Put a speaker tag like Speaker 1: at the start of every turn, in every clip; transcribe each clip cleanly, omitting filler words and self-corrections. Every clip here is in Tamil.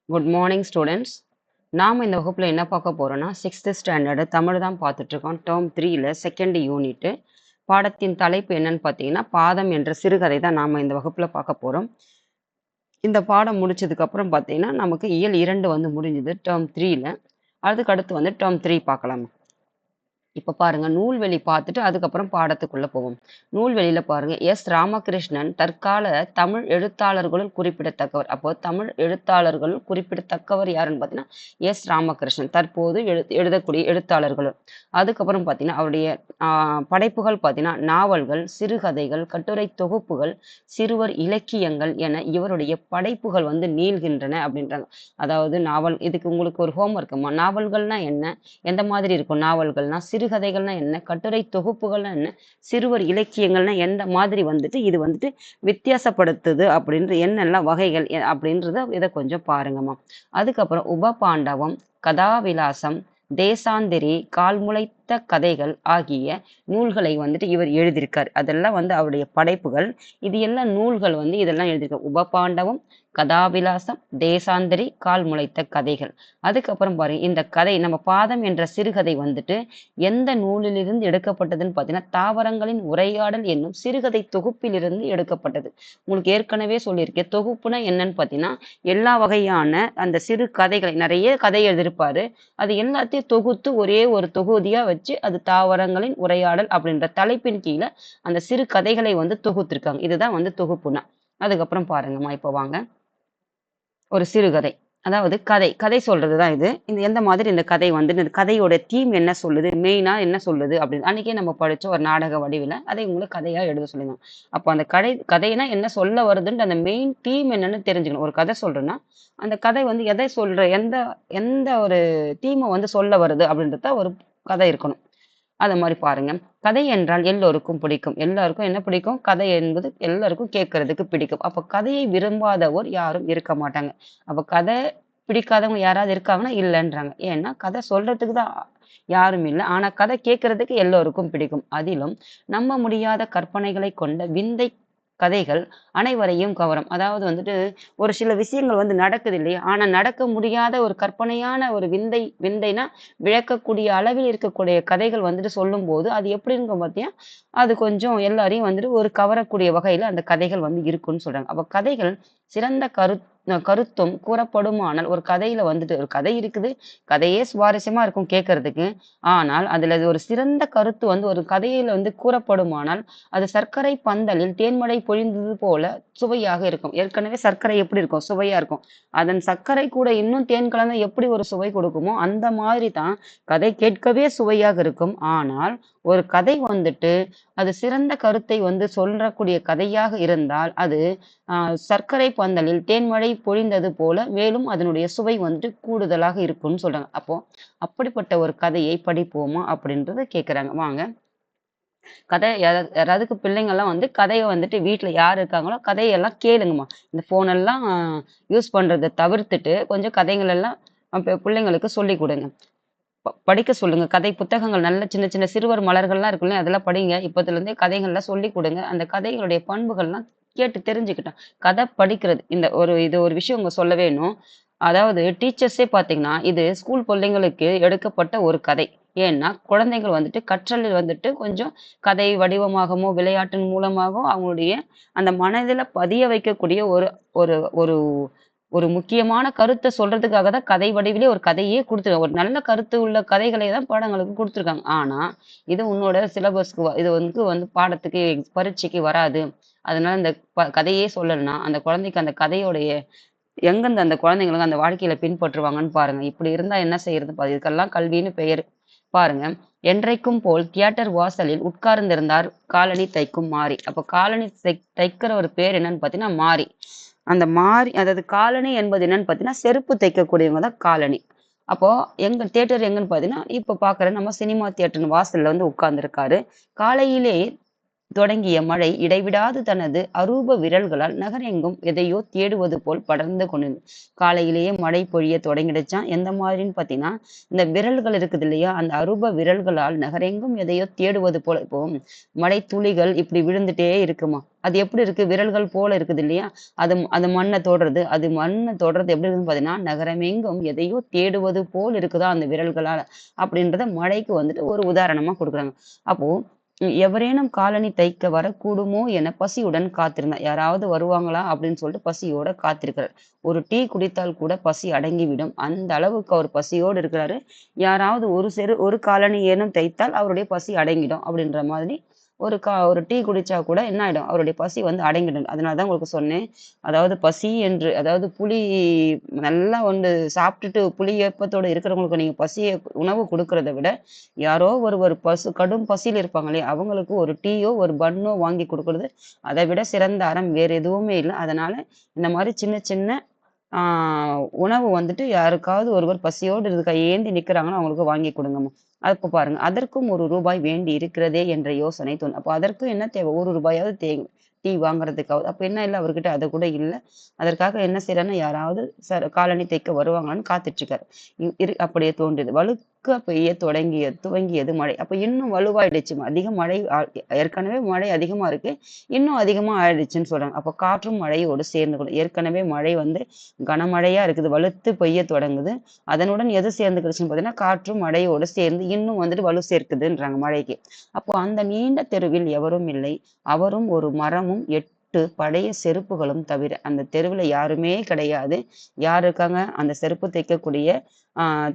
Speaker 1: Good morning students. நாம் இந்த வகுப்பில் என்ன பார்க்க போகிறோன்னா, 6th ஸ்டாண்டர்டு தமிழ் தான் பார்த்துட்ருக்கோம். டேர்ம் 3ல் செகண்ட் யூனிட்டு. பாடத்தின் தலைப்பு என்னன்னு பார்த்தீங்கன்னா, பாதம் என்ற சிறுகதை தான் நாம் இந்த வகுப்பில் பார்க்க போகிறோம். இந்த பாடம் முடிச்சதுக்கப்புறம் பார்த்தீங்கன்னா, நமக்கு இயல் 2 வந்து முடிஞ்சுது டேர்ம் 3ல். அதுக்கடுத்து வந்து டேர்ம் 3 பார்க்கலாம். இப்போ பாருங்க, நூல்வெளி பார்த்துட்டு அதுக்கப்புறம் பாடத்துக்குள்ள போவோம். நூல்வெளியில பாருங்க, எஸ் ராமகிருஷ்ணன் தற்கால தமிழ் எழுத்தாளர்களுள் குறிப்பிடத்தக்கவர். அப்போ தமிழ் எழுத்தாளர்களுள் குறிப்பிடத்தக்கவர் யாருன்னு பார்த்தீங்கன்னா, எஸ் ராமகிருஷ்ணன் தற்போது எழுதக்கூடிய எழுத்தாளர்கள். அதுக்கப்புறம் பார்த்தீங்கன்னா, அவருடைய படைப்புகள் பார்த்தீங்கன்னா, நாவல்கள், சிறுகதைகள், கட்டுரை தொகுப்புகள், சிறுவர் இலக்கியங்கள் என இவருடைய படைப்புகள் வந்து நீள்கின்றன அப்படின்றாங்க. அதாவது நாவல், இதுக்கு உங்களுக்கு ஒரு ஹோம்ஒர்க்குமா, நாவல்கள்னா என்ன, எந்த மாதிரி இருக்கும் நாவல்கள்னா, சிறுகதைகள்னா என்ன, கட்டுரை தொகுப்புகள்னா என்ன, சிறுவர் இலக்கியங்கள்னா எந்த மாதிரி வந்துட்டு இது வந்துட்டு வித்தியாசப்படுத்துது அப்படின்ற என்னெல்லாம் வகைகள் அப்படின்றத இதை கொஞ்சம் பாருங்கம்மா. அதுக்கப்புறம் உபபாண்டவம், கதாவிலாசம், தேசாந்திரி, கால்முளைத்த கதைகள் ஆகிய நூல்களை வந்துட்டு இவர் எழுதியிருக்கார். அதெல்லாம் வந்து அவருடைய படைப்புகள். இது எல்லாம் நூல்கள் வந்து இதெல்லாம் எழுதியிருக்கார். உபபாண்டவம், கதாவிலாசம், தேசாந்திரி, கால் முளைத்த கதைகள். அதுக்கப்புறம் பாருங்க, இந்த கதை நம்ம பாதம் என்ற சிறுகதை வந்துட்டு எந்த நூலிலிருந்து எடுக்கப்பட்டதுன்னு பார்த்தீங்கன்னா, தாவரங்களின் உரையாடல் என்னும் சிறுகதை தொகுப்பிலிருந்து எடுக்கப்பட்டது. உங்களுக்கு ஏற்கனவே சொல்லியிருக்கேன், தொகுப்புனா என்னன்னு பார்த்தீங்கன்னா, எல்லா வகையான அந்த சிறு கதைகளை, நிறைய கதை எழுதியிருப்பாரு, அது எல்லாத்தையும் தொகுத்து ஒரே ஒரு தொகுதியா வச்சு, அது தாவரங்களின் உரையாடல் அப்படின்ற தலைப்பின் கீழே அந்த சிறு கதைகளை வந்து தொகுத்திருக்காங்க. இதுதான் வந்து தொகுப்புனா. அதுக்கப்புறம் பாருங்கம்மா, இப்போ வாங்க. ஒரு சிறுகதை, அதாவது கதை கதை சொல்றது தான் இது. இந்த எந்த மாதிரி இந்த கதை வந்து, இந்த கதையோட தீம் என்ன சொல்லுது, மெயினா என்ன சொல்லுது அப்படின்னு அன்னைக்கே நம்ம படிச்ச ஒரு நாடக வடிவில் அதை உங்களுக்கு கதையா எழுத சொல்லிருந்தோம். அப்போ அந்த கதைனா என்ன சொல்ல வருதுன்ற அந்த மெயின் தீம் என்னன்னு தெரிஞ்சுக்கணும். ஒரு கதை சொல்றேன்னா அந்த கதை வந்து எதை சொல்ற, எந்த எந்த ஒரு தீமை வந்து சொல்ல வருது அப்படின்றத ஒரு கதை இருக்கணும். அது மாதிரி பாருங்க. கதை என்றால் எல்லோருக்கும் பிடிக்கும். எல்லாருக்கும் என்ன பிடிக்கும்? கதை என்பது எல்லாருக்கும் கேட்கறதுக்கு பிடிக்கும். அப்ப கதையை விரும்பாதவோர் யாரும் இருக்க மாட்டாங்க. அப்ப கதை பிடிக்காதவங்க யாராவது இருக்காங்கன்னா இல்லைன்றாங்க. ஏன்னா கதை சொல்றதுக்கு தான் யாரும் இல்லை. ஆனா கதை கேட்கறதுக்கு எல்லோருக்கும் பிடிக்கும். அதிலும் நம்ப முடியாத கற்பனைகளை கொண்ட விந்தை கதைகள் அனைவரையும் கவரும். அதாவது வந்துட்டு ஒரு சில விஷயங்கள் வந்து நடக்குது இல்லையா? ஆனா நடக்க முடியாத ஒரு கற்பனையான ஒரு விந்தைனா விளக்கக்கூடிய அளவில் இருக்கக்கூடிய கதைகள் வந்துட்டு சொல்லும்போது, அது எப்படி இருக்கும் பார்த்தியா? அது கொஞ்சம் எல்லாரையும் வந்துட்டு ஒரு கவரக்கூடிய வகையில அந்த கதைகள் வந்து இருக்குன்னு சொல்றாங்க. அப்ப கதைகள் சிறந்த கருத்தும் கூறப்படுமானால், ஒரு கதையில வந்துட்டு ஒரு கதை இருக்குது, கதையே சுவாரஸ்யமா இருக்கும் கேட்கறதுக்கு. ஆனால் அதுல ஒரு சிறந்த கருத்து வந்து ஒரு கதையில வந்து கூறப்படுமானால், அது சர்க்கரை பந்தலில் தேன்மழை பொழிந்தது போல சுவையாக இருக்கும். ஏற்கனவே சர்க்கரை எப்படி இருக்கும்? சுவையா இருக்கும். அதன் சர்க்கரை கூட இன்னும் தேன் கலந்தா எப்படி ஒரு சுவை கொடுக்குமோ, அந்த மாதிரி தான் கதை கேட்கவே சுவையாக இருக்கும். ஆனால் ஒரு கதை வந்துட்டு அது சிறந்த கருத்தை வந்து சொல்லக்கூடிய கதையாக இருந்தால், அது சர்க்கரை பந்தலில் தேன்மழை பொழிந்தது போல மேலும் அதனுடைய சுவை வந்துட்டு கூடுதலாக இருக்கும்னு சொல்றாங்க. அப்போ அப்படிப்பட்ட ஒரு கதையை படிப்போமா அப்படின்றத கேட்குறாங்க. வாங்க. கதை யாராவதுக்கு பிள்ளைங்கள்லாம் வந்து கதையை வந்துட்டு வீட்டில் யார் இருக்காங்களோ கதையெல்லாம் கேளுங்கம்மா. இந்த ஃபோனெல்லாம் யூஸ் பண்ணுறதை தவிர்த்துட்டு கொஞ்சம் கதைகள் எல்லாம் பிள்ளைங்களுக்கு சொல்லி கொடுங்க. படிக்க சொல்லுங்க. கதை புத்தகங்கள் நல்ல சின்ன சின்ன சிறுவர் மலர்கள்லாம் இருக்கும் இல்லையா? அதெல்லாம் படிங்க. இப்போதுலேருந்தே கதைகள்லாம் சொல்லிக் கொடுங்க. அந்த கதைகளுடைய பண்புகள்லாம் கேட்டு தெரிஞ்சுக்கிட்டோம். கதை படிக்கிறது இது ஒரு விஷயம் உங்க சொல்ல வேணும். அதாவது டீச்சர்ஸே பார்த்தீங்கன்னா, இது ஸ்கூல் பிள்ளைங்களுக்கு எடுக்கப்பட்ட ஒரு கதை. ஏன்னா, குழந்தைகள் வந்துட்டு கற்றலில் வந்துட்டு கொஞ்சம் கதை வடிவமாகவோ, விளையாட்டின் மூலமாகவோ அவங்களுடைய அந்த மனதில பதிய வைக்கக்கூடிய ஒரு ஒரு ஒரு ஒரு முக்கியமான கருத்த சொல்றதுக்காக தான் கதை வடிவிலே ஒரு கதையே குடுத்துருக்காங்க. ஒரு நல்ல கருத்து உள்ள கதைகளை தான் பாடங்களுக்கு குடுத்துருக்காங்க. ஆனா, இது உன்னோட சிலபஸ்க்கு இது வந்து பாடத்துக்கு பரீட்சைக்கு வராது. அதனால இந்த கதையே சொல்லலன்னா, அந்த குழந்தைக்கு அந்த கதையோடைய எங்கருந்து அந்த குழந்தைங்களுக்கு அந்த வாழ்க்கையில பின்பற்றுவாங்கன்னு பாருங்க. இப்படி இருந்தா என்ன செய்யறது? இதுக்கெல்லாம் கல்வின்னு பெயரு. பாருங்க. என்றைக்கும் போல் தியேட்டர் வாசலில் உட்கார்ந்திருந்தார் காலணி தைக்கும் மாறி. அப்ப காலணி தைக்கிற ஒரு பேர் என்னன்னு பார்த்தீங்கன்னா மாறி. அந்த மாறி, அதாவது காலணி என்பது என்னன்னு பார்த்தீங்கன்னா செருப்பு தைக்கக்கூடியவங்க தான் காலணி. அப்போ எங்க தியேட்டர் எங்கன்னு பார்த்தீங்கன்னா, இப்ப பார்க்குற நம்ம சினிமா தியேட்டர் வாசல்ல வந்து உட்கார்ந்திருக்காரு. காலையிலே தொடங்கிய மழை இடைவிடாது தனது அரூப விரல்களால் நகரெங்கும் எதையோ தேடுவது போல் படர்ந்து கொண்டிருந்தது. காலையிலேயே மழை பொழிய தொடங்கிடுச்சான். எந்த மாதிரின்னு பார்த்தீங்கன்னா, இந்த விரல்கள் இருக்குது இல்லையா? அந்த அரூப விரல்களால் நகரெங்கும் எதையோ தேடுவது போல. இப்போ மழை துளிகள் இப்படி விழுந்துட்டே இருக்குமா? அது எப்படி இருக்கு? விரல்கள் போல இருக்குது இல்லையா? அது அது மண்ண தொடுறது. அது மண்ண தொடுறது எப்படி இருக்குன்னு பார்த்தீங்கன்னா, நகரமெங்கும் எதையோ தேடுவது போல் இருக்குதாம் அந்த விரல்களால. அப்படின்றத மழைக்கு வந்துட்டு ஒரு உதாரணமா குடுக்குறாங்க. அப்போ எவரேனும் காலணி தைக்க வரக்கூடுமோ என பசியுடன் காத்திருந்தார். யாராவது வருவாங்களா அப்படின்னு சொல்லிட்டு பசியோட காத்திருக்கிறார். ஒரு டீ குடித்தால் கூட பசி அடங்கிவிடும். அந்த அளவுக்கு அவர் பசியோடு இருக்கிறாரு. யாராவது ஒரு காலணி ஏனும் தைத்தால் அவருடைய பசி அடங்கிடும் அப்படின்ற மாதிரி ஒரு டீ குடிச்சா கூட என்ன ஆயிடும்? அவருடைய பசி வந்து அடங்கிடும். அதனால தான் உங்களுக்கு சொன்னேன். அதாவது பசி என்று அதாவது புலி நல்லா வந்து சாப்பிட்டுட்டு புலி ஏப்பத்தோட இருக்கிறவங்களுக்கு நீங்க உணவு குடுக்கிறத விட, யாரோ ஒருவர் கடும் பசியில இருப்பாங்க இல்லையா? அவங்களுக்கு ஒரு டீயோ, ஒரு பன்னோ வாங்கி குடுக்குறது, அதை விட சிறந்த அறம் வேற எதுவுமே இல்ல. அதனால இந்த மாரி சின்ன சின்ன ஆ உணவு வந்துட்டு யாருக்காவது ஒருவர் பசியோடு கையேந்தி நிக்கிறாங்கன்னா, அவங்களுக்கு வாங்கி குடுங்கம்மா. அப்ப பாருங்க, அதற்கும் ரூ. 1 வேண்டி இருக்கிறதே என்ற யோசனை தோணும். அப்ப அதற்கும் என்ன தேவை? ரூ. 1 தேவை. டீ வாங்குறதுக்காவது. அப்ப என்ன இல்ல அவர்கிட்ட அது கூட இல்ல. அதற்காக என்ன செய்றாருன்னா, யாராவது காலணி தைக்க வருவாங்களான்னு காத்துட்டு இருக்காரு. அப்படியே தோன்றியது. வழுக்க பெய்ய துவங்கியது மழை. அப்ப இன்னும் வலுவாயிடுச்சு. அதிக மழை ஏற்கனவே மழை அதிகமா இருக்கு. இன்னும் அதிகமா ஆயிடுச்சுன்னு சொல்றாங்க. அப்ப காற்றும் மழையோடு சேர்ந்து கொள்ளும். ஏற்கனவே மழை வந்து கனமழையா இருக்குது. வலுத்து பெய்ய தொடங்குது. அதனுடன் எது சேர்ந்துக்கிடுச்சுன்னு பார்த்தீங்கன்னா, காற்றும் மழையோடு சேர்ந்து இன்னும் வந்துட்டு வலு சேர்க்குதுன்றாங்க மழைக்கு. அப்போ அந்த நீண்ட தெருவில் எவரும் இல்லை. அவரும் ஒரு மரமும் 8 பழைய செருப்புகளும் தவிர. அந்த தெருவுல யாருமே கிடையாது. யார் இருக்காங்க? அந்த செருப்பு தைக்கக்கூடிய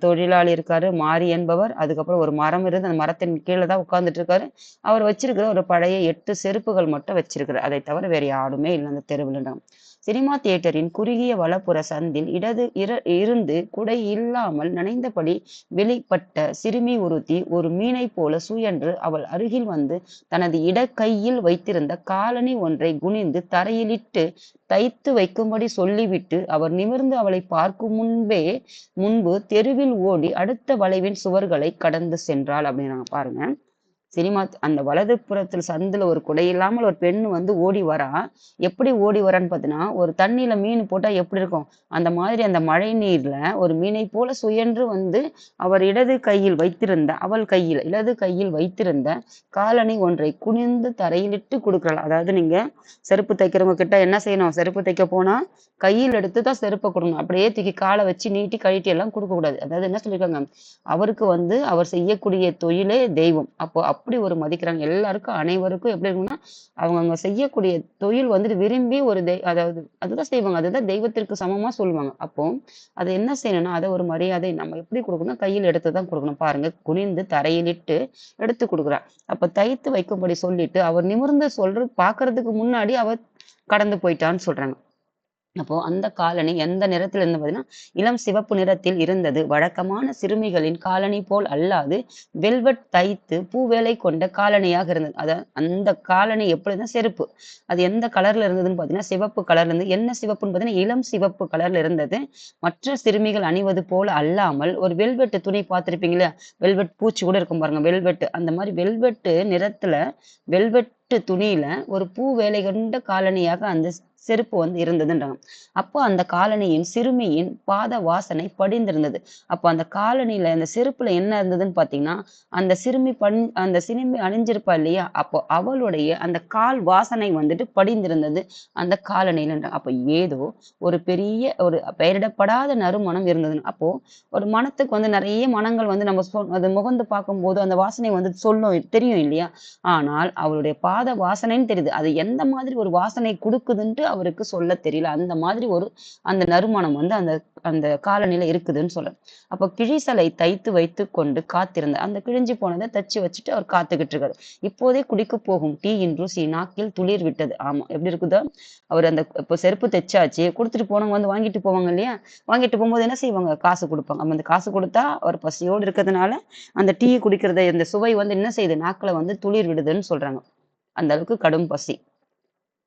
Speaker 1: தொழிலாளி இருக்காரு. மாரி என்பவர். அதுக்கப்புறம் ஒரு மரம் இருந்து அந்த மரத்தின் கீழ தான் உட்கார்ந்துட்டு இருக்காரு. அவர் வச்சிருக்கிற ஒரு பழைய 8 செருப்புகள் மட்டும் வச்சிருக்கிறார். அதை தவிர வேற யாருமே இல்ல அந்த தெருவுலன்றாங்க. சினிமா தியேட்டரின் குறுகிய வலப்புற சந்தில் இருந்து குடை இல்லாமல் நனைந்தபடி வெளிப்பட்ட சிறுமி ஒருத்தி ஒரு மீனைப் போல சுழன்று அவள் அருகில் வந்து தனது இடக்கையில் வைத்திருந்த காலணி ஒன்றை குனிந்து தரையிலிட்டு தைத்து வைக்கும்படி சொல்லிவிட்டு அவர் நிமிர்ந்து அவளை பார்க்கும் முன்பு தெருவில் ஓடி அடுத்த வளைவின் சுவர்களை கடந்து சென்றாள் அப்படின்னாங்க பாருங்க. சினிமா அந்த வலது புறத்தில் சந்துல ஒரு குடை இல்லாமல் ஒரு பெண் வந்து ஓடி வரா. எப்படி ஓடி வரான்னு பார்த்தீங்கன்னா, ஒரு தண்ணீல மீன் போட்டா எப்படி இருக்கும்? அந்த மாதிரி அந்த மழை நீர்ல ஒரு மீனைப் போல சுழன்று வந்து இடது கையில் வைத்திருந்த காலணி ஒன்றை குனிந்து தரையிலிட்டு கொடுக்கிறாள். அதாவது நீங்க செருப்பு தைக்கிறவங்க கிட்ட என்ன செய்யணும்? செருப்பு தைக்க போனா கையில் எடுத்து தான் செருப்பை கொடுக்கணும். அப்படியே தூக்கி காலை வச்சு நீட்டி கழட்டி எல்லாம் கொடுக்கக்கூடாது. அதாவது என்ன சொல்லியிருக்காங்க? அவருக்கு வந்து அவர் செய்யக்கூடிய தொழிலே தெய்வம். அப்படி ஒரு மதிக்கிறாங்க. எல்லாருக்கும் அனைவருக்கும் எப்படி இருக்கும்னா, அவங்கவங்க செய்யக்கூடிய தொழில் வந்துட்டு விரும்பி ஒரு அதாவது அதுதான் செய்வாங்க. அதுதான் தெய்வத்திற்கு சமமா சொல்லுவாங்க. அப்போ அது என்ன செய்யணும்னா, அத ஒரு மரியாதை நம்ம எப்படி குடுக்கணும்னா, கையில எடுத்து தான் குடுக்கணும். பாருங்க, குனிந்து தரையிலிட்டு எடுத்து குடுக்குறா. அப்ப தைத்து வைக்கும்படி சொல்லிட்டு, அவர் நிமிர்ந்து பார்க்கறதுக்கு முன்னாடி அவ கடந்து போயிட்டான்னு சொல்றாங்க. அப்போ அந்த காலணி எந்த நிறத்தில் இருந்து பார்த்தீங்கன்னா, இளம் சிவப்பு நிறத்தில் இருந்தது. வழக்கமான சிறுமிகளின் காலணி போல் அல்லாது, வெல்வெட் தைத்து பூவேலை கொண்ட காலணியாக இருந்தது. அந்த காலணி எப்படின்னா செருப்பு. அது எந்த கலர்ல இருந்ததுன்னு பார்த்தீங்கன்னா, சிவப்பு கலர்ல இருந்து என்ன சிவப்புன்னு பார்த்தீங்கன்னா, இளம் சிவப்பு கலர்ல இருந்தது. மற்ற சிறுமிகள் அணிவது போல அல்லாமல், ஒரு வெல்வெட் துணி பார்த்திருப்பீங்களா? வெல்வெட் பூச்சி கூட இருக்கும் பாருங்க. வெல்வெட் அந்த மாதிரி வெல்வெட் நிறத்துல வெல்வெட் துணியில ஒரு பூ வேலை கொண்ட காலணியாக அந்த செருப்பு வந்து இருந்ததுன்றாங்க. அப்போ அந்த காலனியின் சிறுமியின் பாத வாசனை படிந்திருந்தது. அப்போ அந்த காலனியில அந்த செருப்புல என்ன இருந்ததுன்னு பாத்தீங்கன்னா, அந்த சிறுமி அணிஞ்சிருப்பா இல்லையா? அப்போ அவளுடைய அந்த கால் வாசனை வந்துட்டு படிந்திருந்தது அந்த காலனியில. அப்போ ஏதோ ஒரு பெரிய ஒரு பெயரிடப்படாத நறுமணம் இருந்தது. அப்போ ஒரு மனத்துக்கு வந்து நிறைய மனங்கள் வந்து நம்ம அது முகந்து பார்க்கும்போது அந்த வாசனை வந்து தெரியும் இல்லையா? ஆனால் அவளுடைய பாத வாசனைன்னு தெரியுது. அது எந்த மாதிரி ஒரு வாசனை குடுக்குதுன்ட்டு அவருக்கு சொல்லத் தெரியல. அந்த மாதிரி அந்த நறுமணம் வந்து அந்த அந்த காலனில இருக்குதுன்னு சொல்றாரு. அப்ப கிழிசலை தைத்து வைத்துக்கொண்டு காத்திருந்தார். அந்த கிழிஞ்சு போனதை தச்சு வச்சுட்டு அவர் காத்துக்கிட்டு இருக்காரு. இப்போதே குடிக்கப் போகும் டீயின் ருசி நாக்கில் துளிர் விட்டது. ஆமா, எப்படி இருக்குதோ? அவர் இப்போ செருப்பு தைச்சாச்சு. குடுத்துட்டு போனவங்க வந்து வாங்கிட்டு போவாங்க இல்லையா? வாங்கிட்டு போகும்போது என்ன செய்வாங்க? காசு குடுப்பாங்க. அந்த காசு குடுத்தா அவர் பசியோடு இருக்கிறதுனால அந்த டீ குடிக்கிறத இந்த சுவை வந்து என்ன செய்யுது? நாக்குல வந்து துளிர் விடுதுன்னு சொல்றாங்க. அந்த அளவுக்கு கடும் பசி.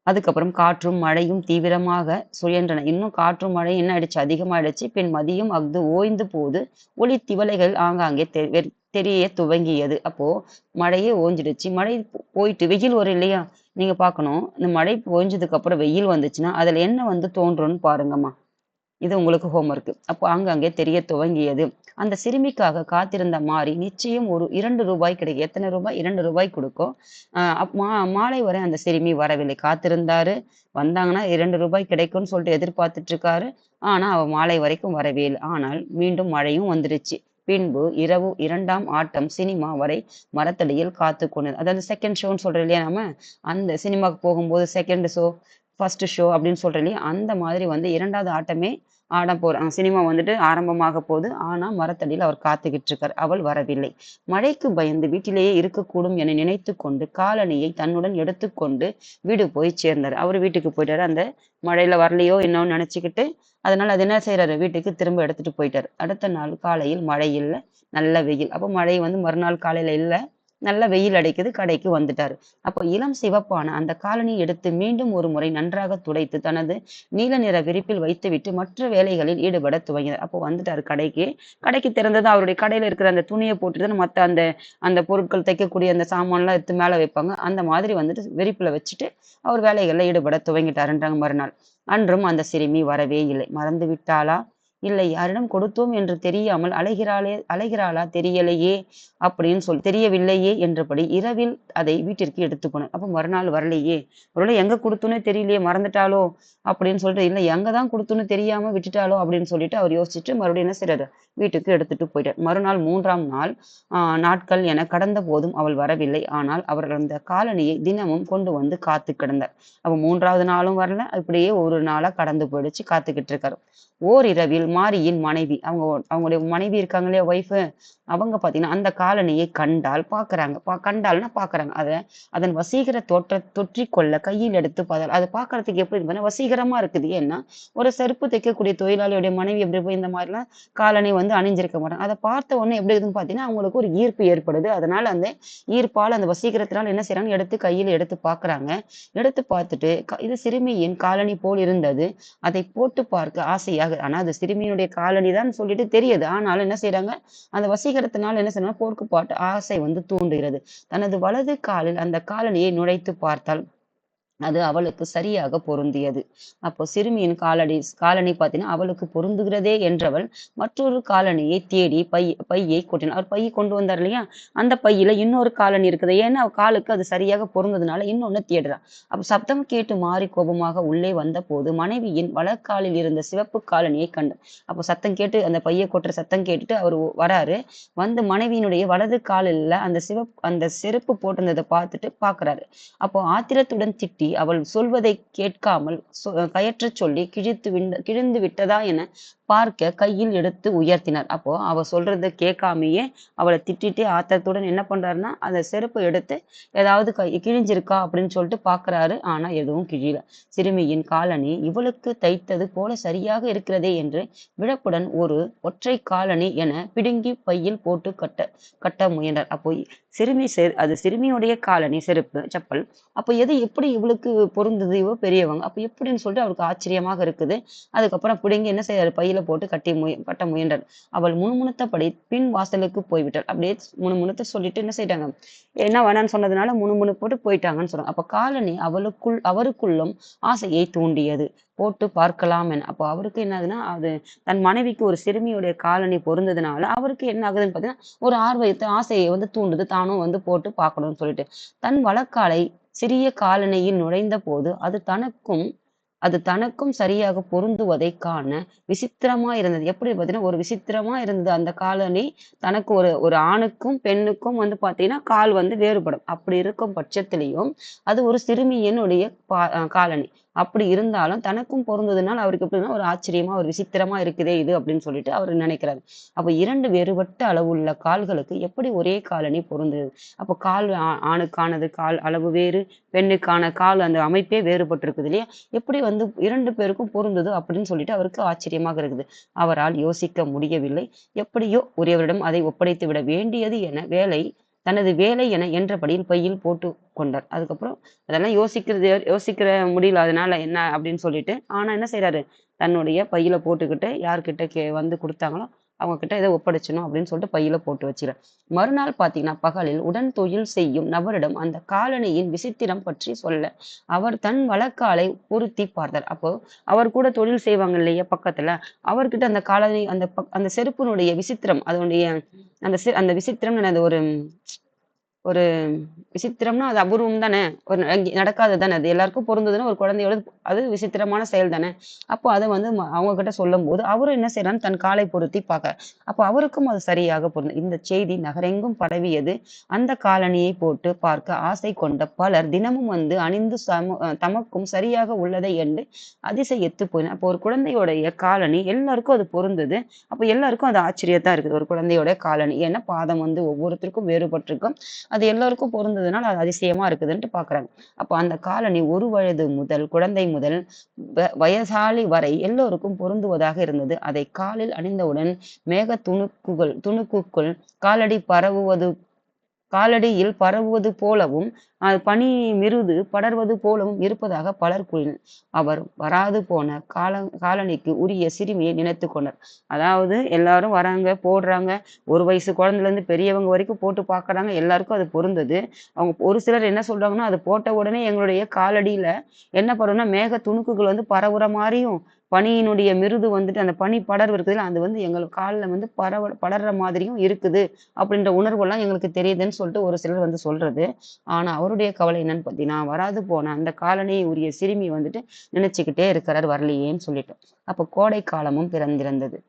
Speaker 1: அதுக்கப்புறம் காற்றும் மழையும் தீவிரமாக சுழன்றன. இன்னும் காற்றும் மழையும் என்ன ஆயிடுச்சு? அதிகமாயிடுச்சு. பின் மதியம் அஃது ஓய்ந்து போது ஒளி திவலைகள் ஆங்காங்கே தெரிய துவங்கியது. அப்போ மழையே ஓஞ்சிடுச்சு. மழை போயிட்டு வெயில் வரும் இல்லையா? நீங்க பார்க்கணும். இந்த மழை ஓய்ஞ்சதுக்கு அப்புறம் வெயில் வந்துச்சுன்னா, அதுல என்ன வந்து தோன்றும்னு பாருங்கம்மா. இது உங்களுக்கு ஹோம்வொர்க். அப்போ அங்கங்கே தெரிய துவங்கியது. அந்த சிறுமிக்காக காத்திருந்த மாரி நிச்சயம் ஒரு ரூ. 2 கிடைக்கும். எத்தன ரூபாய்? ரூ. 2 கொடுக்கும். மாலை வரை அந்த சிறுமி வரவில்லை. காத்திருந்தாரு. வந்தாங்கன்னா ரூ. 2 கிடைக்கும்னு சொல்லிட்டு எதிர்பார்த்துட்டு இருக்காரு. ஆனா, அவ மாலை வரைக்கும் வரவே இல்ல. ஆனால் மீண்டும் மழையும் வந்துருச்சு. பின்பு இரவு 2ஆம் ஆட்டம் சினிமா வரை மரத்தடியில் காத்துக் கொண்டது. அதாவது செகண்ட் ஷோன்னு சொல்றோம் இல்லையா நம்ம? அந்த சினிமாக்கு போகும்போது செகண்ட் ஷோ, ஃபர்ஸ்ட் ஷோ அப்படின்னு சொல்றோம் இல்லையா? அந்த மாதிரி வந்து 2வது ஆட்டமே சினிமா வந்துட்டு ஆரம்பமாக போகுது. ஆனா, மரத்தடியில அவர் காத்துக்கிட்டு இருக்காரு. அவள் வரவில்லை. மழைக்கு பயந்து வீட்டிலேயே இருக்கக்கூடும் என நினைத்துக்கொண்டு காலணியை தன்னுடன் எடுத்துக்கொண்டு வீடு போய் சேர்ந்தாரு. அவரு வீட்டுக்கு போயிட்டாரு. அந்த மழையில வரலையோ என்னவோன்னு நினைச்சுக்கிட்டு, அதனால அது என்ன செய்றாரு? வீட்டுக்கு திரும்ப எடுத்துட்டு போயிட்டாரு. அடுத்த நாள் காலையில் மழை இல்ல. நல்ல வெயில். அப்ப மழை வந்து மறுநாள் காலையில இல்ல. நல்ல வெயில் அடிக்குது. கடைக்கு வந்துட்டாரு. அப்போ இளம் சிவப்பான அந்த காலணியை எடுத்து மீண்டும் ஒரு முறை நன்றாக துடைத்து தனது நீல நிற விரிப்பில் வைத்துவிட்டு மற்ற வேலைகளில் ஈடுபட துவங்கினார். அப்போ வந்துட்டாரு கடைக்கு. கடைக்கு திறந்ததும் அவருடைய கடையில இருக்கிற அந்த துணியை போட்டுட்டு தான் மத்த அந்த அந்த பொருட்கள் தைக்கக்கூடிய அந்த சாமான்லாம் எடுத்து மேல வைப்பாங்க. அந்த மாதிரி வந்துட்டு விரிப்புல வச்சுட்டு அவர் வேலைகள்ல ஈடுபட துவங்கிட்டாருன்றாங்க மறுநாள். அன்றும் அந்த சிறுமி வரவே இல்லை. மறந்து விட்டாளா? இல்லை யாரிடம் கொடுத்தோம் என்று தெரியாமல் அலைகிறாளா தெரியலையே தெரியவில்லையே என்றபடி இரவில் அதை வீட்டிற்கு எடுத்து போனார். அப்ப மறுநாள் வரலையே, ஒருவேளை எங்க குடுத்தோன்னே தெரியலையே மறந்துட்டாளோ அப்படின்னு சொல்லிட்டு, இல்ல எங்க தான் குடுத்தோன்னு தெரியாம விட்டுட்டாளோ அப்படின்னு சொல்லிட்டு அவர் யோசிச்சுட்டு மறுபடியும் என்ன செய்றாரு? வீட்டுக்கு எடுத்துட்டு போயிட்டார். மறுநாள் 3ஆம் நாள் நாட்கள் என கடந்த போதும் அவள் வரவில்லை. ஆனால் அவர் அந்த காலணியை தினமும் கொண்டு வந்து காத்து கிடந்தார். அப்ப 3வது நாளும் வரல. இப்படியே ஒரு நாளா கடந்து போயிடுச்சு. காத்துக்கிட்டு இருக்காரு. ஓரிரவில் மாரியின் மனைவி அவங்களுடைய மனைவி இருக்காங்க இல்லையா? ஒய்ஃபு அவங்க பார்த்தீங்கன்னா, அந்த காலணியை பார்க்குறாங்க. கண்டால்னா பார்க்குறாங்க. அதன் வசீகர தொற்றிக்கொள்ள கையில் எடுத்து பார்த்தால், அது பார்க்கறதுக்கு எப்படி இருக்குன்னா, வசீகரமா இருக்குது. ஏன்னா, ஒரு செருப்பு தைக்கக்கூடிய தொழிலாளியுடைய மனைவி எப்படி போய் இந்த மாரிலாம் காலணி வந்து அணிஞ்சிருக்க மாட்டாங்க. அத பார்த்த உடனே எப்படி இருக்குன்னு பார்த்தீங்கன்னா, அவங்களுக்கு ஒரு ஈர்ப்பு ஏற்படுது. அதனால அந்த ஈர்ப்பால, அந்த வசீகரத்தினால என்ன செய்றாங்க? கையில எடுத்து பார்க்குறாங்க. எடுத்து பார்த்துட்டு, இது சிறுமியின் காலணி போல் இருந்தது. அதை போட்டு பார்க்க ஆசையாக ஆனா அது சிறுமியினுடைய காலணி தான் சொல்லிட்டு தெரியுது. ஆனாலும் என்ன செய்றாங்க? அந்த வசீகரத்தினால என்ன செய்யணும்? போர்க்கு பாட்டு ஆசை வந்து தூண்டுகிறது. தனது வலது காலில் அந்த காலணியை நுழைத்து பார்த்தால் அது அவளுக்கு சரியாக பொருந்தியது. அப்போ சிறுமியின் காலணி பார்த்தீங்கன்னா, அவளுக்கு பொருந்துகிறதே என்றவள் மற்றொரு காலணியை தேடி பையை கொட்டினாள். அவர் பை கொண்டு வந்தார் இல்லையா? அந்த பையில இன்னொரு காலணி இருக்குது. ஏன்னா, அவ காலுக்கு அது சரியாக பொருந்ததுனால இன்னொன்னு தேடுறா. அப்ப சப்தம் கேட்டு மாறி கோபமாக உள்ளே வந்தபோது மனைவியின் வலக்காலில் இருந்த சிவப்பு காலணியை கண்டார். அப்போ சத்தம் கேட்டு அந்த பையை கொட்டுற சத்தம் கேட்டுட்டு அவரு வராரு. வந்து மனைவியினுடைய வலது காலில அந்த செருப்பு போட்டிருந்தத பார்க்குறாரு. அப்போ ஆத்திரத்துடன் திட்டி அவள் சொல்வதை கேட்காமல் கயற்றச் சொல்லி கிழிந்து விட்டதா என பார்க்க கையில் எடுத்து உயர்த்தினார். அப்போ அவ சொல்றத கேட்காமயே அவளை திட்டிட்டு ஆத்திரத்துடன் என்ன பண்றாருன்னா, அந்த செருப்பை எடுத்து ஏதாவது கிழிஞ்சிருக்கா அப்படின்னு சொல்லிட்டு பார்க்கறாரு. ஆனா எதுவும் கிழியல. சிறுமியின் காலணி இவளுக்கு தைத்தது போல சரியாக இருக்கிறதே என்று விழப்புடன் ஒரு ஒற்றை காலணி என பிடுங்கி பையில் போட்டு கட்ட முயன்றார். அப்போ அது சிறுமியுடைய காலணி செப்பல். அப்ப எது எப்படி இவளுக்கு பொருந்தது? இவ பெரியவங்க. அப்ப எப்படின்னு சொல்லிட்டு அவருக்கு ஆச்சரியமாக இருக்குது. அதுக்கப்புறம் பிடுங்கி என்ன செய்றாரு? பையில போட்டு கட்ட முயன்றார். அவள் முணுமுணுத்தபடி பின் வாசலுக்கு போய்விட்டாள். அப்படியே முணுமுணுத்து சொல்லிட்டு என்ன செய்றாங்க? என்ன வேணான்னு சொன்னதுனால முணுமுணுப்போட்டு போயிட்டாங்கன்னு சொல்றாங்க. அப்ப காலனி அவருக்குள்ளும் ஆசையை தூண்டியது. போட்டு பார்க்கலாம் என. அப்போ அவருக்கு என்ன ஆகுதுன்னா, அது தன் மனைவிக்கு ஒரு சிறுமியுடைய காலனி பொருந்ததுனால அவருக்கு என்ன ஆகுதுன்னு பார்த்தீங்கன்னா, ஒரு ஆசையை வந்து தூண்டுது. தானும் வந்து போட்டு பார்க்கணும்னு சொல்லிட்டு. தன் வலக்காலை சிறிய காலணியில் நுழைந்தபோது அது தனக்கும் சரியாக பொருந்துவதைக் காண விசித்திரமா இருந்தது. எப்படி பார்த்தீங்கன்னா, ஒரு விசித்திரமா இருந்தது அந்த காலணி. தனக்கு ஒரு ஆணுக்கும், பெண்ணுக்கும் வந்து பார்த்தீங்கன்னா, கால் வந்து வேறுபடும். அப்படி இருக்கும் பட்சத்திலயும், அது ஒரு சிறுமியினுடைய காலணி. அப்படி இருந்தாலும் தனக்கும் பொருந்ததுனால அவருக்கு எப்படின்னா, ஒரு ஆச்சரியமா, ஒரு விசித்திரமா இருக்குதே இது அப்படின்னு சொல்லிட்டு அவரு நினைக்கிறாரு. அப்ப 2 வேறுபட்ட அளவுள்ள கால்களுக்கு எப்படி ஒரே காலணி பொருந்தது? அப்போ ஆணுக்கானது கால் அளவு வேறு, பெண்ணுக்கான கால் அந்த அமைப்பே வேறுபட்டிருக்குது இல்லையா? எப்படி வந்து 2 பேருக்கும் பொருந்தது அப்படின்னு சொல்லிட்டு அவருக்கு ஆச்சரியமாக இருக்குது. அவரால் யோசிக்க முடியவில்லை. எப்படியோ உரியவரிடம் அதை ஒப்படைத்து விட வேண்டியது என தனது வேலை என என்றபடியில் பையில் போட்டு கொண்டார். அதுக்கப்புறம் அதெல்லாம் யோசிக்கிற முடியல அதனால என்ன அப்படின்னு சொல்லிட்டு, ஆனா என்ன செய்றாரு, தன்னுடைய பையில போட்டுக்கிட்டு யார்கிட்ட வந்து குடுத்தாங்களோ, அவங்க கிட்ட இத ஒப்படைச்சணும் அப்படின்னு சொல்லிட்டு பையில போட்டு வச்சுக்கிறார். மறுநாள் பார்த்தீங்கன்னா, பகலில் உடன் தொழில் செய்யும் நபரிடம் அந்த காலணியின் விசித்திரம் பற்றி சொல்ல, அவர் தன் வலக்காலை பொருத்தி பார்த்தார். அப்போ அவர் கூட தொழில் செய்வாங்க இல்லையா பக்கத்துல, அவர்கிட்ட அந்த காலணி அந்த செருப்பினுடைய விசித்திரம், அதனுடைய அந்த விசித்திரம் என்னது ஒரு ஒரு விசித்திரம்னா அது அபூர்வம் தானே! ஒரு நடக்காதது தானே! அது எல்லாருக்கும் பொருந்ததுன்னா ஒரு குழந்தையோட அது விசித்திரமான செயல் தானே! அப்போ அத வந்து அவங்க கிட்ட சொல்லும்போது, அவரும் என்ன செய்றார்ன்னு தன் காலை பொருத்தி பார்க்கிறார். அப்போ அவருக்கும் அது சரியாக பொருந்தும். இந்த செய்தி நகரெங்கும் பரவியது. அந்த காலணியை போட்டு பார்க்க ஆசை கொண்ட பலர் தினமும் வந்து அணிந்து தமக்கும் சரியாக உள்ளதை எண்ணி அதிசயித்து போயினர். அப்போ ஒரு குழந்தையோடைய காலணி எல்லாருக்கும் அது பொருந்தது. அப்ப எல்லாருக்கும் அது ஆச்சரியத்தா இருக்குது. ஒரு குழந்தையோட காலணி. ஏன்னா பாதம் வந்து ஒவ்வொருத்தருக்கும் வேறுபட்டிருக்கும். அது எல்லோருக்கும் பொருந்ததுனால அது அதிசயமா இருக்குதுன்ட்டு பார்க்குறாங்க. அப்ப அந்த காலனி 1 வயது முதல் குழந்தை முதல் வயசாளி வரை எல்லோருக்கும் பொருந்துவதாக இருந்தது. அதை காலில் அணிந்தவுடன் மேக துணுக்குக்குள் காலடியில் பரவுவது போலவும், பனி மிருது படர்வது போலவும் இருப்பதாக பலர் கூறினர். அவர் வராது போன காலனிக்கு உரிய சிறுமியை நினைத்துக் கொண்டார். அதாவது எல்லாரும் வராங்க, போடுறாங்க. 1 வயசு குழந்தைலேருந்து பெரியவங்க வரைக்கும் போட்டு பார்க்குறாங்க. எல்லாருக்கும் அது பொருந்தது. அவங்க ஒரு சிலர் என்ன சொல்றாங்கன்னா, அது போட்ட உடனே எங்களுடைய காலடியில என்ன பண்ணும்னா, மேக துணுக்குகள் வந்து பரவுற மாரியும், பனியினுடைய மிருது வந்துட்டு அந்த பனி படர்வு இருக்குதுல்ல, அது வந்து எங்கள் கால்ல வந்து படர்ற மாதிரியும் இருக்குது. அப்படின்ற உணர்வெல்லாம் எங்களுக்கு தெரியுதுன்னு சொல்லிட்டு ஒரு சிலர் வந்து சொல்றது. ஆனா அவருடைய கவலை என்னன்னு பார்த்தீங்கன்னா, வராது போன அந்த காலனியை உரிய சிறுமி வந்துட்டு நினைச்சுக்கிட்டே இருக்கிறார் வரலையேன்னு சொல்லிட்டு. அப்ப கோடை காலமும் பிறந்திருந்தது.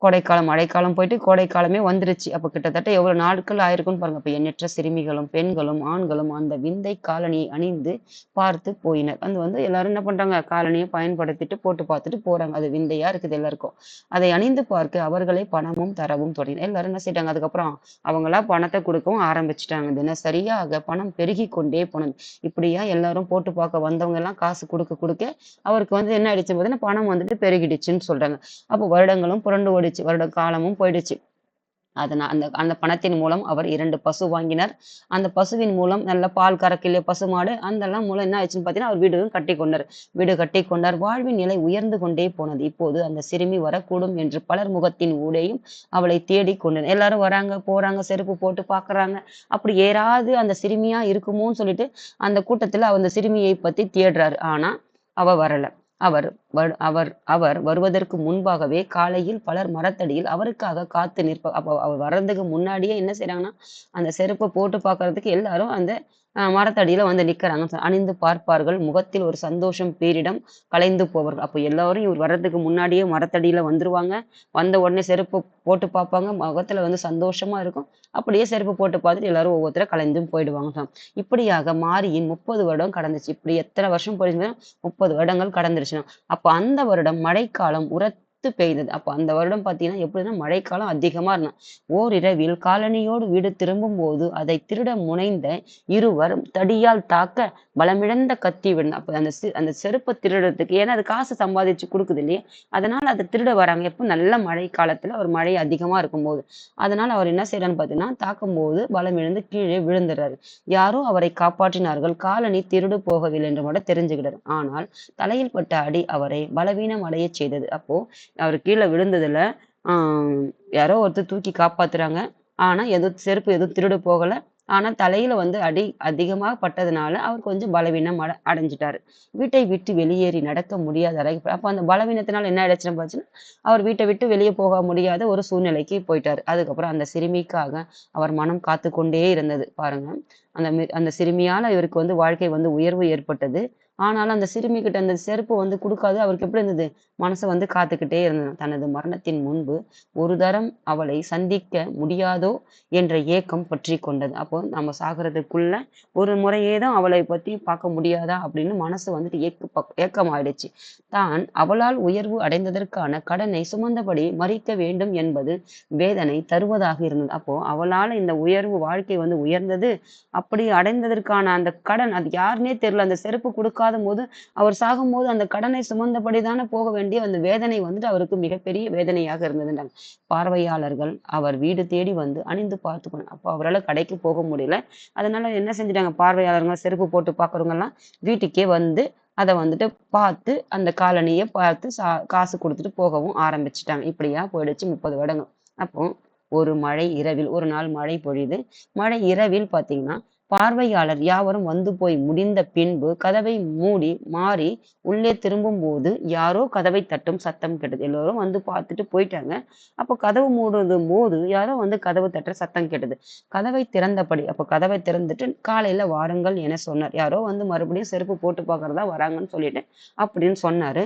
Speaker 1: கோடைக்காலம், மழைக்காலம் போயிட்டு கோடைக்காலமே வந்துருச்சு. அப்ப கிட்டத்தட்ட எவ்வளவு நாட்கள் ஆயிருக்கும்னு பாருங்க. அப்ப எண்ணற்ற சிறுமிகளும், பெண்களும், ஆண்களும் அந்த விந்தை காலணியை அணிந்து பார்த்து போயினர். அது வந்து எல்லாரும் என்ன பண்றாங்க? காலணிய பயன்படுத்திட்டு போட்டு பார்த்துட்டு போறாங்க. அது விந்தையா இருக்குது எல்லாருக்கும். அதை அணிந்து பார்க்க அவர்களே பணமும் தரவும் தொடங்கினர். எல்லாரும் என்ன செய்றாங்க? அதுக்கப்புறம் அவங்களா பணத்த குடுக்கவும் ஆரம்பிச்சுட்டாங்க. தினசரியாக பணம் பெருகிக் கொண்டே போனது. இப்படியா எல்லாரும் போட்டு பார்க்க வந்தவங்க எல்லாம் காசு குடுக்க அவருக்கு வந்து என்ன ஆயிடுச்சு பார்த்தீங்கன்னா, பணம் வந்துட்டு பெருகிடுச்சுன்னு சொல்றாங்க. அப்போ வருடங்களும் புரண்டு ஓடிச்சு. வருட காலமும் போயிடுச்சு. அந்த அந்த பணத்தின் மூலம் அவர் 2 பசு வாங்கினார். அந்த பசுவின் மூலம் நல்ல பால் கறக்கக்கூடிய பசுமாடு, அதெல்லாம் மூலம் என்ன ஆச்சுன்னு பார்த்தீங்கன்னா, அவர் வீடும் கட்டிக்கொண்டார். வீடு கட்டிக்கொண்டார். வாழ்வின் நிலை உயர்ந்து கொண்டே போனது. இப்போது அந்த சிறுமி வரக்கூடும் என்று பலர் முகத்தின் ஊடேயும் அவளை தேடிக் கொண்டனர். எல்லாரும் வராங்க, போறாங்க, செருப்பு போட்டு பார்க்குறாங்க. அப்படி ஏறாவது அந்த சிறுமியா இருக்குமோன்னு சொல்லிட்டு, அந்த கூட்டத்தில அந்த சிறுமியை பத்தி தேடுறாரு. ஆனா, அவ வரல. அவர் அவர் அவர் வருவதற்கு முன்பாகவே காலையில் பலர் மரத்தடியில் அவருக்காக காத்து அப்போ அவர் வர்றதுக்கு முன்னாடியே என்ன செய்றாங்கன்னா, அந்த செருப்ப போட்டு பார்க்கறதுக்கு எல்லாரும் அந்த மரத்தடியில வந்து நிக்கிறாங்க. அணிந்து பார்ப்பார்கள். முகத்தில் ஒரு சந்தோஷம் பேரிடம் கலைந்து போவார்கள். அப்போ எல்லாரும் இவர் வர்றதுக்கு முன்னாடியே மரத்தடியில வந்துருவாங்க. வந்த உடனே செருப்பு போட்டு பார்ப்பாங்க. முகத்துல வந்து சந்தோஷமா இருக்கும். அப்படியே செருப்பு போட்டு பார்த்துட்டு எல்லாரும் ஒவ்வொருத்தரா கலைந்தும் போயிடுவாங்க. இப்படியாக மாரியின் 30 வருடம் கடந்துச்சு. இப்படி எத்தன வருஷம் போயிருச்சுன்னா 30 வருடங்கள் கடந்துருச்சுனாம். அப்ப அந்த வருடம் மழைக்காலம் உரத்து பெய்தது. அப்ப அந்த வருடம் பார்த்தீங்கன்னா, எப்படின்னா மழைக்காலம் அதிகமா இருந்தாம். ஓரிரவில் காலனியோடு வீடு திரும்பும்போது அதை திருட முனைந்த இருவர் தடியால் தாக்க பலமிழந்த கத்தி விழுந்தார். அப்ப அந்த செருப்ப திருடுறதுக்கு ஏன்னா அது காசு சம்பாதிச்சு குடுக்குது இல்லையா? அதனால அத திருட வராங்க. எப்போ நல்ல மழை காலத்துல ஒரு மழை அதிகமா இருக்கும்போது. அதனால அவர் என்ன செய்றாருன்னு பார்த்தீங்கன்னா, தாக்கும்போது பலமிழந்து கீழே விழுந்துறாரு. யாரோ அவரை காப்பாற்றினார்கள். காலனி திருடு போகவில்லை என்று மட்டும் தெரிஞ்சுக்கிட்டாரு. ஆனால் தலையில் பட்ட அடி அவரை பலவீனம் அடையச் செய்தது. அப்போ அவரு கீழ விழுந்ததுல யாரோ ஒருத்தர் தூக்கி காப்பாத்துறாங்க. ஆனா செருப்பு எதுவும் திருடு போகல. ஆனா தலையில வந்து அடி அதிகமா பட்டதுனால அவர் கொஞ்சம் பலவீனம் அடைஞ்சுட்டாரு. வீட்டை விட்டு வெளியேறி நடக்க முடியாத அப்ப அந்த பலவீனத்தினால என்ன ஆயிடுச்சுன்னு பார்த்தீங்கன்னா, அவர் வீட்டை விட்டு வெளியே போக முடியாத ஒரு சூழ்நிலைக்கு போயிட்டாரு. அதுக்கப்புறம் அந்த சிறுமிக்காக அவர் மனம் காத்துக்கொண்டே இருந்தது. பாருங்க. அந்த சிறுமியால இவருக்கு வந்து வாழ்க்கை வந்து உயர்வு ஏற்பட்டது. ஆனாலும் அந்த சிறுமி கிட்ட அந்த செருப்பு வந்து குடுக்காது. அவருக்கு எப்படி இருந்தது? மனசு வந்து காத்துக்கிட்டே இருந்தது. தனது மரணத்தின் முன்பு ஒரு தரம் அவளை சந்திக்க முடியாதோ என்ற ஏக்கம் பற்றிக் கொண்டது. அப்போ நம்ம சாகுறதுக்குள்ள ஒரு முறையேதான் அவளை பத்தி பார்க்க முடியாதா அப்படின்னு மனசு வந்துட்டு ஏக்கமாயிடுச்சு. தான் அவளால் உயர்வு அடைந்ததற்கான கடனை சுமந்தபடி மறிக்க வேண்டும் என்பது வேதனை தருவதாக இருந்தது. அப்போ அவளால இந்த உயர்வு வாழ்க்கை வந்து உயர்ந்தது. அப்படி அடைந்ததற்கான அந்த கடன் அது யாருன்னே தெரியல. அந்த செருப்பு குடுக்காத கொடுக்காத போது அவர் சாகும்போது அந்த கடனை சுமந்தபடி தானே போக வேண்டிய அந்த வேதனை வந்துட்டு அவருக்கு மிகப்பெரிய வேதனையாக இருந்ததுன்றாங்க. பார்வையாளர்கள் அவர் வீடு தேடி வந்து அணிந்து பார்த்துக்கணும். அப்போ அவரால் கடைக்கு போக முடியல. அதனால என்ன செஞ்சுட்டாங்க, பார்வையாளர்கள் செருப்பு போட்டு பார்க்குறவங்க எல்லாம் வீட்டுக்கே வந்து அத வந்துட்டு பார்த்து அந்த காலணிய பார்த்து காசு குடுத்துட்டு போகவும் ஆரம்பிச்சுட்டாங்க. இப்படியா போயிடுச்சு 30 வருடங்கள். அப்போ ஒரு மழை இரவில் ஒரு நாள் மழை பொழியுது. மழை இரவில் பார்த்தீங்கன்னா, பார்வையாளர் யாவரும் வந்து போய் முடிந்த பின்பு கதவை மூடி மாறி உள்ளே திரும்பும்போது யாரோ கதவை தட்டும் சத்தம் கேட்டது. எல்லோரும் வந்து பார்த்துட்டு போயிட்டாங்க. அப்போ கதவு மூடும்போது யாரோ வந்து கதவு தட்டுற சத்தம் கேட்டது. கதவை திறந்தபடி அப்போ கதவை திறந்துட்டு காலையில வாருங்கள் என சொன்னார். யாரோ வந்து மறுபடியும் செருப்பு போட்டு பார்க்கறதா வராங்கன்னு சொல்லிட்டு அப்படின்னு சொன்னாரு.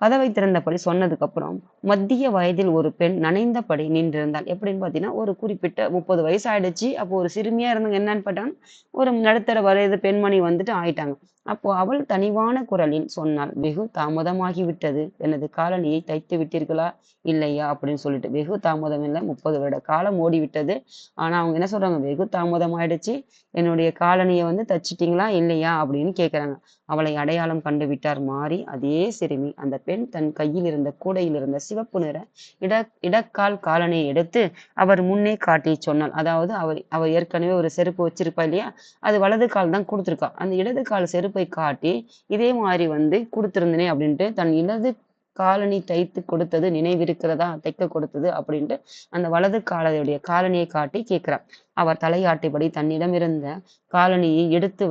Speaker 1: கதவை திறந்தபடி சொன்னதுக்கப்புறம், மத்திய வயதில் ஒரு பெண் நனைந்தபடி நின்றிருந்தாள். எப்படின்னு பார்த்தீங்கன்னா, ஒரு குறிப்பிட்ட 30 வயசு ஆயிடுச்சு. அப்போ ஒரு சிறுமியா இருந்தவங்க என்னன்னு பார்த்தாங்கன்னா, ஒரு நடுத்தர வயது பெண்மணி வந்துட்டு ஆயிட்டாங்க. அப்போ அவள் தனிவான குரலில் சொன்னாள், "வெகு தாமதமாகி விட்டது. எனது காலணியை தைத்து விட்டீர்களா? இல்லையா?" அப்படின்னு சொல்லிட்டு. வெகு தாமதம் இல்ல, 30 வருட காலம் ஓடிவிட்டது. ஆனா அவங்க என்ன சொல்றாங்க, "வெகு தாமதம் ஆயிடுச்சு. என்னுடைய காலணிய வந்து தச்சுட்டீங்களா? இல்லையா?" அப்படின்னு கேட்கறாங்க. அவளை அடையாளம் கண்டு விட்டார் மாறி. அதே சிறுமி. அந்த பெண் தன் கையில் இருந்த கூடையில் இருந்த சிவப்பு நிற இட இடக்கால் காலணியை எடுத்து அவர் முன்னே காட்டி சொன்னாள். அதாவது அவ ஏற்கனவே ஒரு செருப்பு வச்சிருப்பா இல்லையா? அது வலது கால் தான் குடுத்துருக்கா. அந்த இடது கால் செருப்பை காட்டி, இதே மாரி வந்து குடுத்திருந்தேனே அப்படின்ட்டு தன் இடது காலணி தைத்து கொடுத்தது நினைவிருக்கிறதா? தைக்க கொடுத்தது அப்படின்ட்டு அந்த வலது காலுடைய காலணியை காட்டி கேட்கிறா. அவர் தலையாட்டியபடி தன்னிடம் இருந்த காலணியை எடுத்து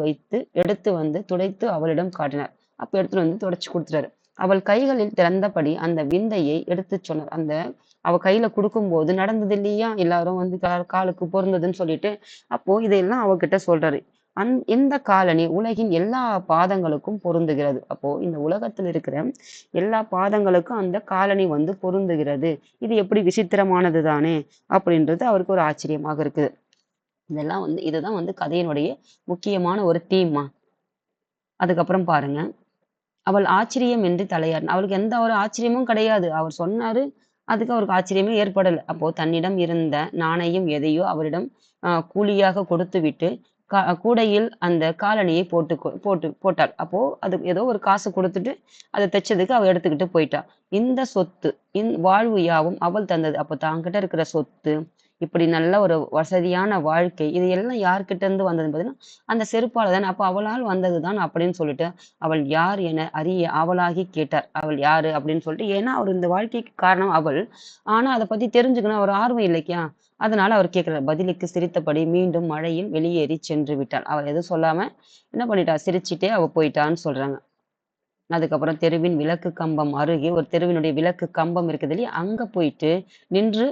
Speaker 1: வந்து துடைத்து அவளிடம் காட்டினார். அப்ப எடுத்துட்டு வந்து துடைச்சு குடுத்துட்டாரு. அவள் கைகளில் திறந்தபடி அந்த விந்தையை எடுத்துச் சொன்னார். அவ கையில குடுக்கும்போது நடந்தது இல்லையா? எல்லாரும் வந்து காலுக்கு பொருந்ததுன்னு சொல்லிட்டு. அப்போ இதையெல்லாம் அவகிட்ட சொல்றாரு. இந்த காலணி உலகின் எல்லா பாதங்களுக்கும் பொருந்துகிறது. அப்போ இந்த உலகத்தில் இருக்கிற எல்லா பாதங்களுக்கும் அந்த காலணி வந்து பொருந்துகிறது. இது எப்படி விசித்திரமானது தானே! அப்படின்றது அவருக்கு ஒரு ஆச்சரியமாக இருக்குது. இதுதான் வந்து கதையினுடைய முக்கியமான ஒரு தீம்மா. அதுக்கப்புறம் பாருங்க. அவள் ஆச்சரியம் என்று தலையாட்டினாள். அவளுக்கு எந்த ஒரு ஆச்சரியமும் கிடையாது. அவர் சொன்னாரு. அதுக்கு அவருக்கு ஆச்சரியமே ஏற்படல. அப்போ தன்னிடம் இருந்த நாணயம் எதையோ அவரிடம் கூலியாக கொடுத்துவிட்டு, கூடையில் அந்த காலணியை போட்டாள். அப்போ அது ஏதோ ஒரு காசு குடுத்துட்டு, அத தச்சதுக்கு அவ எடுத்துக்கிட்டு போயிட்டா. இந்த சொத்து, வாழ்வு யாவும் அவள் தந்தது. அப்ப தான்கிட்ட இருக்கிற சொத்து, இப்படி நல்ல ஒரு வசதியான வாழ்க்கை, இது எல்லாம் யார்கிட்ட இருந்து வந்ததுன்னு பார்த்தீங்கன்னா, அந்த செருப்பால தான. அப்ப அவளால் வந்தது தான் அப்படின்னு சொல்லிட்டு, அவள் யார் என அறிய ஆவலாகி கேட்டார். அவள் யாரு அப்படின்னு சொல்லிட்டு. ஏன்னா, அவர் இந்த வாழ்க்கைக்கு காரணம் அவள். ஆனா, அத பத்தி தெரிஞ்சுக்கணும் ஒரு ஆர்வம் இல்லையா? அதனால அவர் கேட்கிறார். பதிலுக்கு சிரித்தபடி மீண்டும் மழையில் வெளியேறிச் சென்று விட்டாள். அவள் எதுவும் சொல்லாம என்ன பண்ணிட்டா? சிரிச்சுட்டே அவ போயிட்டான்னு சொல்றாங்க. அதுக்கப்புறம் தெருவின் விளக்கு கம்பம் அருகே ஒரு தெருவினுடைய விளக்கு கம்பம் இருக்குது இல்லையா? அங்க போயிட்டு நின்று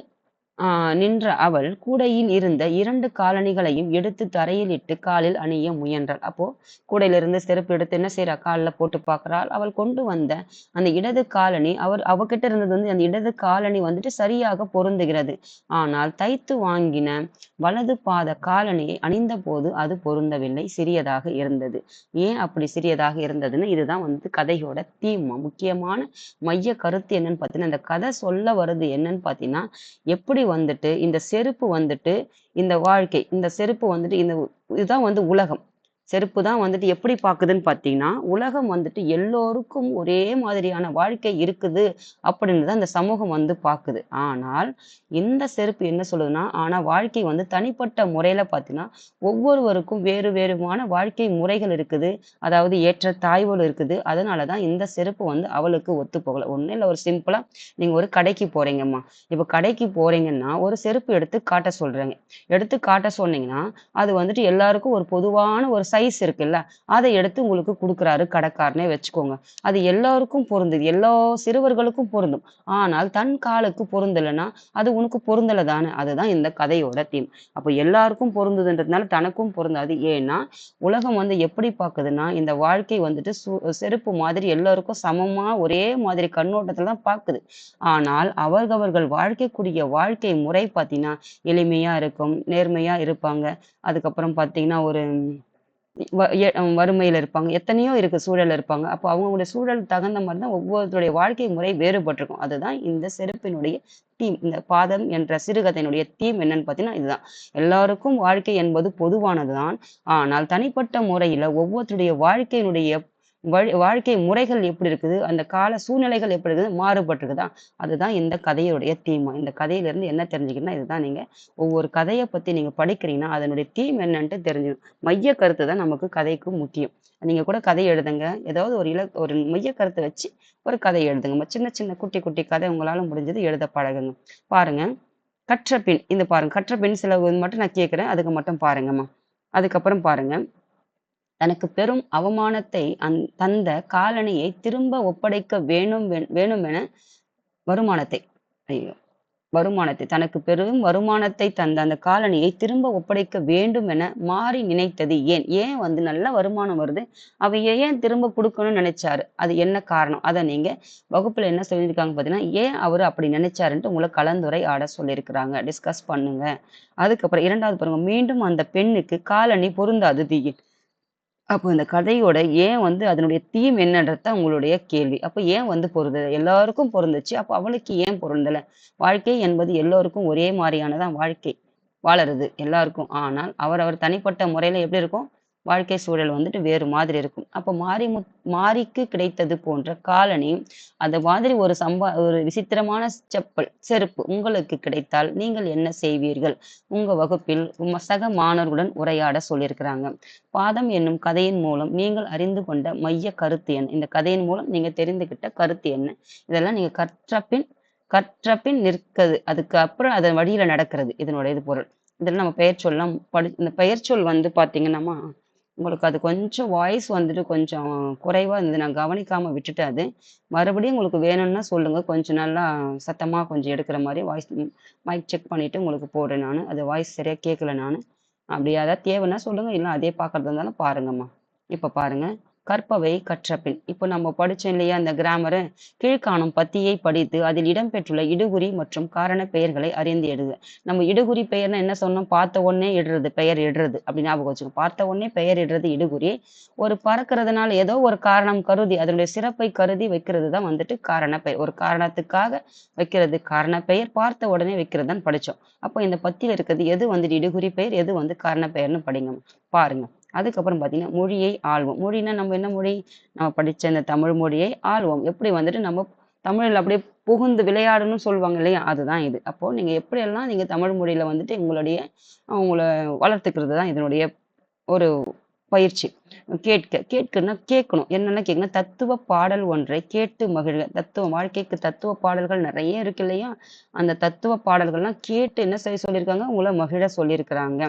Speaker 1: நின்ற அவள் கூடையில் இருந்த 2 காலணிகளையும் எடுத்து தரையில் இட்டு காலில் அணிய முயன்றாள். அப்போ கூடையிலிருந்து செருப்பு எடுத்து என்ன செய்றா? கால்ல போட்டு பார்க்கிறாள். அவள் கொண்டு வந்த அந்த இடது காலணி அவகிட்ட இருந்தது வந்து அந்த இடது காலணி வந்துட்டு சரியாக பொருந்துகிறது. ஆனால் தைத்து வாங்கின வலது பாத காலணியை அணிந்தபோது அது பொருந்தவில்லை. சிறியதாக இருந்தது. ஏன் அப்படி சிறியதாக இருந்ததுன்னு இதுதான் வந்து கதையோட முக்கியமான மைய கருத்து என்னன்னு பார்த்தீங்கன்னா, இந்த கதை சொல்ல வர்றது என்னன்னு பார்த்தீங்கன்னா, எப்படி வந்துட்டு இந்த செருப்பு வந்துட்டு இந்த செருப்பு வந்துட்டு இதுதான் வந்து உலகம். செருப்பு தான் வந்துட்டு எப்படி பாக்குதுன்னு பார்த்தீங்கன்னா, உலகம் வந்துட்டு எல்லோருக்கும் ஒரே மாதிரியான வாழ்க்கை இருக்குது அப்படின்னு தான் இந்த சமூகம் வந்து பாக்குது. ஆனால் இந்த செருப்பு என்ன சொல்லுதுன்னா, ஆனா வாழ்க்கை வந்து தனிப்பட்ட முறையில பார்த்தீங்கன்னா, ஒவ்வொருவருக்கும் வேறு வேறுமான வாழ்க்கை முறைகள் இருக்குது. அதாவது ஏற்றத்தாழ்வுகள் இருக்குது. அதனால தான் இந்த செருப்பு வந்து அவளுக்கு ஒத்து போகல. ஒண்ணும் இல்ல, ஒரு சிம்பிளா நீங்க ஒரு கடைக்கு போறீங்கம்மா. இப்ப கடைக்கு போறீங்கன்னா, ஒரு செருப்பு எடுத்து காட்ட சொல்றாங்க. எடுத்து காட்ட சொன்னீங்கன்னா, அது வந்துட்டு எல்லாருக்கும் ஒரு பொதுவான ஒரு சைஸ் இருக்குல்ல, அத எடுத்து உங்களுக்கு குடுக்குறாரு கடைக்காரனே வச்சுக்கோங்க. அது எல்லாருக்கும் பொருந்துது. எல்லா சிறுவர்களுக்கும் பொருந்தும். ஆனால் தன் காலுக்கு பொருந்தலன்னா, அது உனக்கு பொருந்தல தானே! அதுதான் இந்த கதையோட தீம். அப்ப எல்லாருக்கும் பொருந்துதுன்றதுனால தனக்கும் பொருந்தாது. ஏன்னா, உலகம் வந்து எப்படி பாக்குதுன்னா, இந்த வாழ்க்கை வந்துட்டு செருப்பு மாதிரி எல்லாருக்கும் சமமா ஒரே மாதிரி கண்ணோட்டத்துல தான் பாக்குது. ஆனால் அவரவர்கள் வாழ்க்கைக்குரிய வாழ்க்கை முறை பார்த்தீங்கன்னா, எளிமையா இருக்கும், நேர்மையா இருப்பாங்க. அதுக்கப்புறம் பார்த்தீங்கன்னா, ஒரு வ எ வறுமையில இருப்பாங்க. எத்தனையோ இருக்கு சூழல்ல இருப்பாங்க. அப்போ அவங்களுடைய சூழல் தகுந்த மாரி தான் ஒவ்வொருத்தருடைய வாழ்க்கை முறை வேறுபட்டிருக்கும். அதுதான் இந்த செருப்பினுடைய தீம். இந்த பாதம் என்ற சிறுகதையினுடைய தீம் என்னன்னு பார்த்தீங்கன்னா, இதுதான். எல்லாருக்கும் வாழ்க்கை என்பது பொதுவானது தான். ஆனால் தனிப்பட்ட முறையில ஒவ்வொருத்தருடைய வாழ்க்கையினுடைய வாழ்க்கை முறைகள் எப்படி இருக்குது, அந்த கால சூழ்நிலைகள் எப்படி இருக்குது, மாறுபட்டிருக்குதா? அதுதான் இந்த கதையுடைய தீம். இந்த கதையிலிருந்து என்ன தெரிஞ்சுக்கணும்னா, இதுதான் நீங்க ஒவ்வொரு கதைய பத்தி நீங்க படிக்கிறீங்கன்னா, அதனுடைய தீம் என்னன்ட்டு தெரிஞ்சுக்கணும். மைய கருத்து தான் நமக்கு கதைக்கு முக்கியம். நீங்க கூட கதை எழுதுங்க. ஏதாவது ஒரு மைய கருத்த வச்சு ஒரு கதை எழுதுங்கம்மா. சின்ன சின்ன குட்டி குட்டி கதை உங்களால முடிஞ்சது எழுத பழகுங்க. பாருங்க. கற்ற பின் இந்த பாருங்க. கற்ற பின் சில மட்டும் நான் கேட்கிறேன். அதுக்கு மட்டும் பாருங்கம்மா. அதுக்கப்புறம் பாருங்க. தனக்கு பெரும் அவமானத்தை தந்த காலணியை திரும்ப ஒப்படைக்க வேணுமென வருமானத்தை ஐயோ வருமானத்தை தனக்கு பெரும் வருமானத்தை தந்த அந்த காலணியை திரும்ப ஒப்படைக்க வேண்டும் என மாறி நினைத்தது ஏன்? ஏன் வந்து நல்ல வருமானம் வருது, ஏன் திரும்ப கொடுக்கணும்னு நினைச்சாரு? அது என்ன காரணம்? அதை நீங்க வகுப்புல என்ன சொல்லியிருக்காங்க பார்த்தீங்கன்னா, ஏன் அவரு அப்படி நினைச்சாருன்ட்டு உங்களை கலந்துரையாட சொல்லியிருக்கிறாங்க. டிஸ்கஸ் பண்ணுங்க. அதுக்கப்புறம் 2வது பாருங்க, மீண்டும் அந்த பெண்ணுக்கு காலணி பொருந்தாது தீயில். அப்போ இந்த கதையோட ஏன் வந்து அதனுடைய தீம் என்னன்றது தான் உங்களுடைய கேள்வி. அப்ப ஏன் வந்து பொருந்தல? எல்லாருக்கும் பொருந்துச்சு. அப்ப அவளுக்கு ஏன் பொருந்தல? வாழ்க்கை என்பது எல்லோருக்கும் ஒரே மாரியானதான் வாழ்க்கை. வாழறது எல்லாருக்கும். ஆனால் அவரவர் தனிப்பட்ட முறையில எப்படி இருக்கும்? வாழ்க்கை சூழல் வந்துட்டு வேறு மாதிரி இருக்கும். அப்ப மாரிக்கு கிடைத்தது போன்ற காலனி, அந்த மாதிரி ஒரு விசித்திரமான செருப்பு உங்களுக்கு கிடைத்தால் நீங்கள் என்ன செய்வீர்கள்? உங்க வகுப்பில் சக மாணவர்களுடன் உரையாட சொல்லியிருக்கிறாங்க. பாதம் என்னும் கதையின் மூலம் நீங்கள் அறிந்து கொண்ட மைய கருத்து என்ன? இந்த கதையின் மூலம் நீங்க தெரிந்துகிட்ட கருத்து என்ன? இதெல்லாம் நீங்க கற்றபின் நிற்கிறது. அதுக்கு அப்புறம் அதன் வழியில நடக்கிறது. இதனுடைய இது பொருள். இதெல்லாம் நம்ம பெயர்ச்சொல்லாம் இந்த பெயர்ச்சொல் வந்து பார்த்தீங்கன்னாமா, உங்களுக்கு அது கொஞ்சம் வாய்ஸ் வந்துட்டு கொஞ்சம் குறைவா இருந்தது. நான் கவனிக்காம விட்டுட்டேன் அது. மறுபடியும் உங்களுக்கு வேணும்னா சொல்லுங்க. கொஞ்சம் நல்லா சத்தமா கொஞ்சம் எடுக்கிற மாரி வாய்ஸ் மைக் செக் பண்ணிட்டு உங்களுக்கு போடுறேன் நானு. அது வாய்ஸ் சரியா கேட்கல நானு. அப்படி ஏதாவது தேவைன்னா சொல்லுங்க. இல்ல அதே பார்க்கறதா இருந்தாலும் பாருங்கம்மா. இப்ப பாருங்க. கற்பவை கற்றபின். இப்போ நம்ம படிச்சோம் இல்லையா அந்த கிராமரு? கீழ்காணும் பத்தியை படித்து அதில் இடம்பெற்றுள்ள இடுகுறி மற்றும் காரண பெயர்களை அறிந்து எழுதுக. நம்ம இடுகுறி பெயர்னா என்ன சொன்னோம்? பார்த்த உடனே இடுறது, பெயர் இடுறது. அப்படி ஞாபகம் வச்சுக்கோங்க. பார்த்த உடனே பெயர் இடுறது இடுகுறி. ஒரு பறக்கிறதுனால ஏதோ ஒரு காரணம் கருதி அதனுடைய சிறப்பை கருதி வைக்கிறது தான் வந்துட்டு காரண பெயர். ஒரு காரணத்துக்காக வைக்கிறது காரண பெயர். பார்த்த உடனே வைக்கிறது தான் படிச்சோம். அப்போ இந்த பத்தியில இருக்கிறது எது வந்துட்டு இடுகுறி பெயர், எது வந்து காரண பெயர்னு படிங்க. பாருங்க. அதுக்கப்புறம் பார்த்தீங்கன்னா, மொழியை ஆள்வோம். மொழின்னா நம்ம என்ன மொழி? நம்ம படிச்ச இந்த தமிழ் மொழியை ஆள்வோம். எப்படி வந்துட்டு நம்ம தமிழ்ல அப்படியே புகுந்து விளையாடணும்னு சொல்லுவாங்க இல்லையா? அதுதான் இது. அப்போ நீங்க எப்படியெல்லாம் நீங்க தமிழ் மொழியில வந்துட்டு உங்கள வளர்த்துக்கிறது தான் இதனுடைய ஒரு பயிற்சி. கேட்கணும்னா கேட்கணும். என்னென்ன கேட்கணும்? தத்துவ பாடல் ஒன்றை கேட்டு மகிழ்க. வாழ்க்கைக்கு தத்துவ பாடல்கள் நிறைய இருக்கு இல்லையா? அந்த தத்துவ பாடல்கள்லாம் கேட்டு என்ன செய்ய சொல்லியிருக்காங்க? உங்கள மகிழ சொல்லியிருக்கிறாங்க.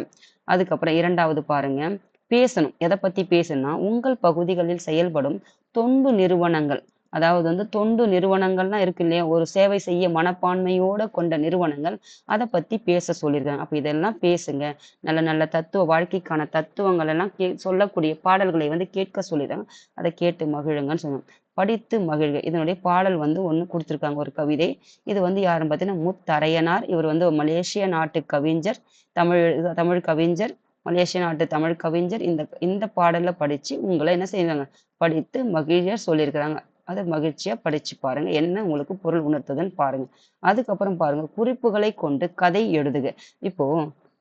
Speaker 1: அதுக்கப்புறம் 2வது பாருங்க. பேசணும். எத பத்தி பேசணும்னா, உங்கள் பகுதிகளில் செயல்படும் தொண்டு நிறுவனங்கள். அதாவது வந்து தொண்டு நிறுவனங்கள்லாம் இருக்கு இல்லையா? ஒரு சேவை செய்ய மனப்பான்மையோட கொண்ட நிறுவனங்கள். அத பத்தி பேச சொல்லியிருக்காங்க. அப்ப இதெல்லாம் பேசுங்க. நல்ல நல்ல வாழ்க்கைக்கான தத்துவங்கள் எல்லாம் சொல்லக்கூடிய பாடல்களை வந்து கேட்க சொல்லியிருக்காங்க. அத கேட்டு மகிழுங்கன்னு சொன்னாங்க. படித்து மகிழ்க. இதனுடைய பாடல் வந்து ஒண்ணு குடுத்திருக்காங்க ஒரு கவிதை. இது வந்து யாருன்னு பார்த்தீங்கன்னா, முத்தரையனார். இவர் வந்து மலேசிய நாட்டு கவிஞர். தமிழ் தமிழ் கவிஞர். மலேசிய நாட்டு தமிழ் கவிஞர். இந்த பாடல படிச்சு உங்கள என்ன செய்வாங்க? படித்து மகிழ சொல்லியிருக்கிறாங்க. அத மகிழ்ச்சியா படிச்சு பாருங்க. என்ன உங்களுக்கு பொருள் உணர்த்துதுன்னு பாருங்க. அதுக்கப்புறம் பாருங்க, குறிப்புகளை கொண்டு கதை எழுதுக. இப்போ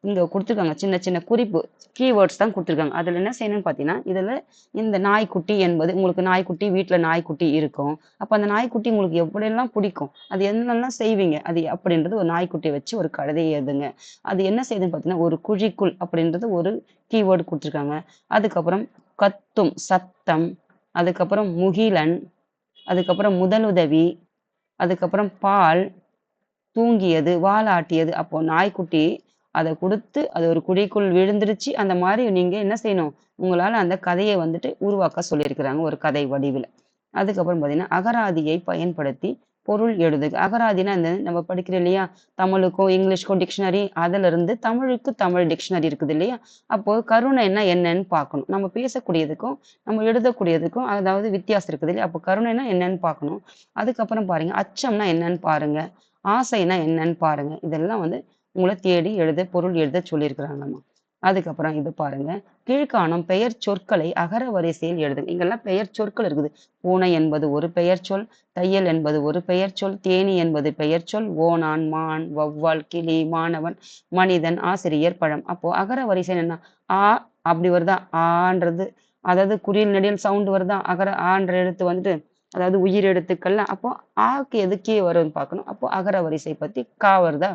Speaker 1: இங்க குடுத்துருக்காங்க சின்ன சின்ன குறிப்பு. கீவேர்ட்ஸ் தான் குடுத்துருக்காங்க. அதுல என்ன செய்யணும்னு பார்த்தீங்கன்னா, இதுல இந்த நாய்க்குட்டி என்பது உங்களுக்கு நாய்க்குட்டி வீட்ல நாய்க்குட்டி இருக்கும். அப்ப அந்த நாய்க்குட்டி உங்களுக்கு எப்படியெல்லாம் பிடிக்கும்? அது என்னெல்லாம் செய்வீங்க? அது அப்படின்றது ஒரு நாய்க்குட்டிய வச்சு ஒரு கதை எழுதுங்க. அது என்ன செய்யுதுன்னு பார்த்தீங்கன்னா, ஒரு குழிக்குள் அப்படின்றது ஒரு கீவேர்ட் குடுத்துருக்காங்க. அதுக்கப்புறம் கத்தும், சத்தம், அதுக்கப்புறம் முகிலன், அதுக்கப்புறம் முதலுதவி, அதுக்கப்புறம் பால், தூங்கியது, வாலாட்டியது. அப்போ நாய்க்குட்டி அத குடுத்து, அது ஒரு குழிக்குள் விழுந்துருச்சு. அந்த மாரி நீங்க என்ன செய்யணும்? உங்களால அந்த கதைய வந்துட்டு உருவாக்க சொல்லியிருக்கிறாங்க, ஒரு கதை வடிவில. அதுக்கப்புறம் பார்த்தீங்கன்னா, அகராதியை பயன்படுத்தி பொருள் எழுதுக. அகராதினா இந்த நம்ம படிக்கிறோம் இல்லையா? தமிழுக்கும், இங்கிலீஷ்க்கும் டிக்ஷனரி, அதிலிருந்து தமிழுக்கு தமிழ் டிக்ஷனரி இருக்குது இல்லையா? அப்போ கருணைன்னா என்னன்னு பார்க்கணும். நம்ம பேசக்கூடியதுக்கும், நம்ம எழுதக்கூடியதுக்கும் அதாவது வித்தியாசம் இருக்குது இல்லையா? அப்போ கருணைன்னா என்னன்னு பார்க்கணும். அதுக்கப்புறம் பாருங்க, அச்சம்னா என்னன்னு பாருங்க. ஆசைன்னா என்னன்னு பாருங்க. இதெல்லாம் வந்து உங்கள தேடி பொருள் எழுத சொல்லியிருக்கிறாங்கம்மா. அதுக்கப்புறம் இது பாருங்க. கீழ்காணும் பெயர் சொற்களை அகர வரிசையில் எழுதுங்க. இங்கெல்லாம் பெயர் சொற்கள் இருக்குது. பூனை என்பது ஒரு பெயர் சொல், தையல் என்பது ஒரு பெயர் சொல், தேனீ என்பது பெயர் சொல், ஓணான், மான், வௌவால், கிளி, மாணவன், மனிதன், ஆசிரியர், பழம். அப்போ அகர வரிசை என்ன? ஆ அப்படி வருதா? ஆன்றது அதாவது குறில் நெடில் சவுண்ட் வருதா அகர ஆன்ற எழுத்து வந்துட்டு அதாவது உயிர் எழுத்துக்கள்ல அப்போ ஆக்கு எதுக்கே வரும்னு பார்க்கணும். அப்போ அகர வரிசை பத்தி கா வருதா